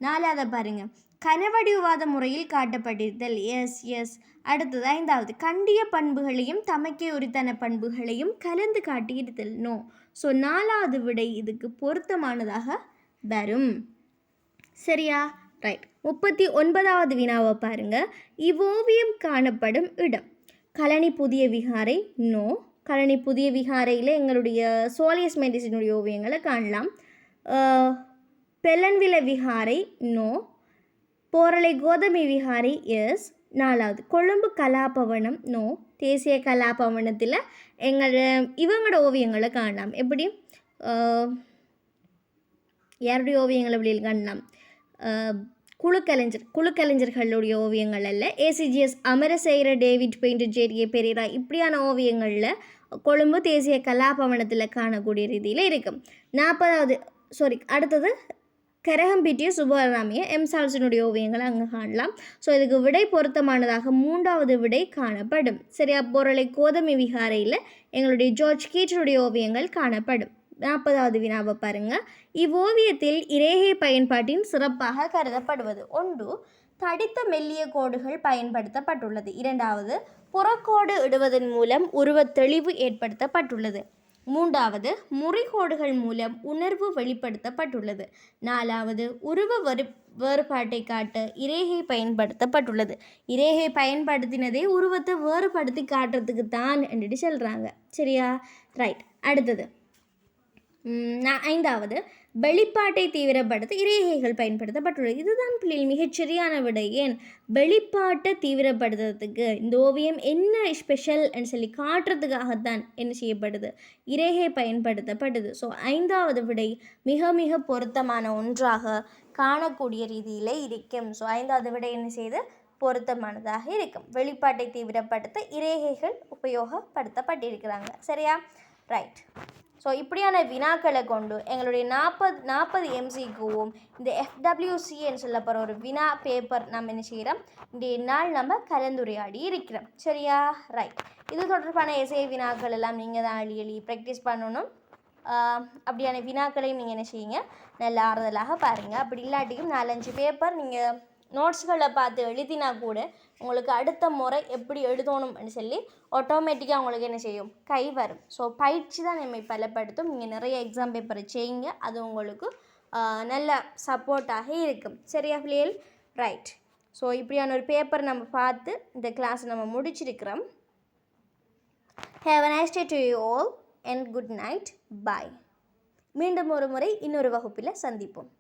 Speaker 2: 4வது பாருங்க, கனவடிவாத முறையில் காட்டப்பட்டிருத்தல். எஸ். அடுத்தது 5வது, கண்டிய பண்புகளையும் தமக்கே உரித்தான பண்புகளையும் கலந்து காட்டியிருத்தல். நோ. ஸோ 4வது விடை இதுக்கு பொருத்தமானதாக வரும். சரியா ரைட். 39வது வினாவை பாருங்க, இவ்வோவியம் காணப்படும் இடம். கழனி புதிய விகாரை. நோ. கழனி புதிய விகாரையில் எங்களுடைய சோலியஸ் மெடிசினுடைய ஓவியங்களை காணலாம். பெலன்வில விகாரை. நோ. போரலை கோதமி விஹாரி. எஸ். 4வது, கொழும்பு கலாபவனம். நோ. தேசிய கலாபவனத்தில் இவங்களோட ஓவியங்களை காணலாம். எப்படி, யாருடைய ஓவியங்களை எப்படி காணலாம், குழுக்கலைஞர்களுடைய ஓவியங்கள் அல்ல. ACGS Amarasekara, David Paynter, JDA Perera இப்படியான ஓவியங்களில் கொழும்பு தேசிய கலாபவனத்தில் காணக்கூடிய ரீதியில் இருக்கும். 40வது அடுத்தது கரகம்பிட்டிய சுப்பராமிய எம்சால்சனுடைய ஓவியங்களை அங்கே காணலாம். ஸோ இதுக்கு விடை பொருத்தமானதாக 3வது விடை காணப்படும். சரியா, போரலை கோதமி விகாரையில் எங்களுடைய ஜார்ஜ் கீட்டனுடைய ஓவியங்கள் காணப்படும். 40வது வினாவை பாருங்க, இவ்வோவியத்தில் இரேகை பயன்பாட்டின் சிறப்பாக கருதப்படுவது. 1, தடித்த மெல்லிய கோடுகள் பயன்படுத்தப்பட்டுள்ளது. 2வது, புறக்கோடு இடுவதன் மூலம் உருவ தெளிவு ஏற்படுத்தப்பட்டுள்ளது. மூன்றாவது முறிகோடுகள் மூலம் உணர்வு வெளிப்படுத்தப்பட்டுள்ளது. நாலாவது உருவ வேறுபாட்டை காட்ட இரேகை பயன்படுத்தப்பட்டுள்ளது. இரேகை பயன்படுத்தினதே உருவத்தை வேறுபடுத்தி காட்டுறதுக்கு தான் என்று சொல்கிறாங்க. சரியா? ரைட். அடுத்தது ஐந்தாவது வெளிப்பாட்டை தீவிரப்படுத்த இரேகைகள் பயன்படுத்தப்பட்டுள்ளது. இதுதான் பிள்ளைகள் மிகச்சரியான விடை. ஏன் வெளிப்பாட்டை தீவிரப்படுத்துறதுக்கு இந்த ஓவியம் என்ன ஸ்பெஷல் சொல்லி காட்டுறதுக்காகத்தான் என்ன செய்யப்படுது, இரேகை பயன்படுத்தப்படுது. ஸோ ஐந்தாவது விடை மிக மிக பொருத்தமான ஒன்றாக காணக்கூடிய ரீதியில் இருக்கும். ஸோ ஐந்தாவது விடை என்ன செய்யுது, பொருத்தமானதாக இருக்கும். வெளிப்பாட்டை தீவிரப்படுத்த இரேகைகள் உபயோகப்படுத்தப்பட்டிருக்கிறாங்க. சரியா? ரைட். ஸோ இப்படியான வினாக்களை கொண்டு எங்களுடைய 40 MCQவும் இந்த FWCன்னு சொல்லப்படுற ஒரு வினா பேப்பர் நம்ம என்ன செய்கிறோம், இன்றைய நாள் நம்ம கலந்துரையாடி இருக்கிறோம். சரியா? ரைட். இது தொடர்பான எஸ்ஏ வினாக்கள் எல்லாம் நீங்கள் தான் எழுதி ப்ராக்டிஸ் பண்ணணும். அப்படியான வினாக்களையும் நீங்கள் என்ன செய்யுங்க, நல்ல ஆறுதலாக பாருங்கள். அப்படி இல்லாட்டியும் 4-5 பேப்பர் நீங்கள் நோட்ஸ்களை பார்த்து எழுதினா கூட உங்களுக்கு அடுத்த முறை எப்படி எழுதணும்னு சொல்லி ஆட்டோமேட்டிக்காக உங்களுக்கு என்ன செய்யும், கை வரும். ஸோ பயிற்சி தான் நம்மை பலப்படுத்தும். நீங்கள் நிறைய எக்ஸாம் பேப்பரை செய்யுங்க, அது உங்களுக்கு நல்ல சப்போர்ட்டாக இருக்கும். சரியா பிள்ளைகள்? ரைட். ஸோ இப்படியான ஒரு பேப்பர் நம்ம பார்த்து இந்த கிளாஸ் நம்ம முடிச்சிருக்கிறோம். Have a nice day to you all and good night. Bye. மீண்டும் ஒரு முறை இன்னொரு வகுப்பில் சந்திப்போம்.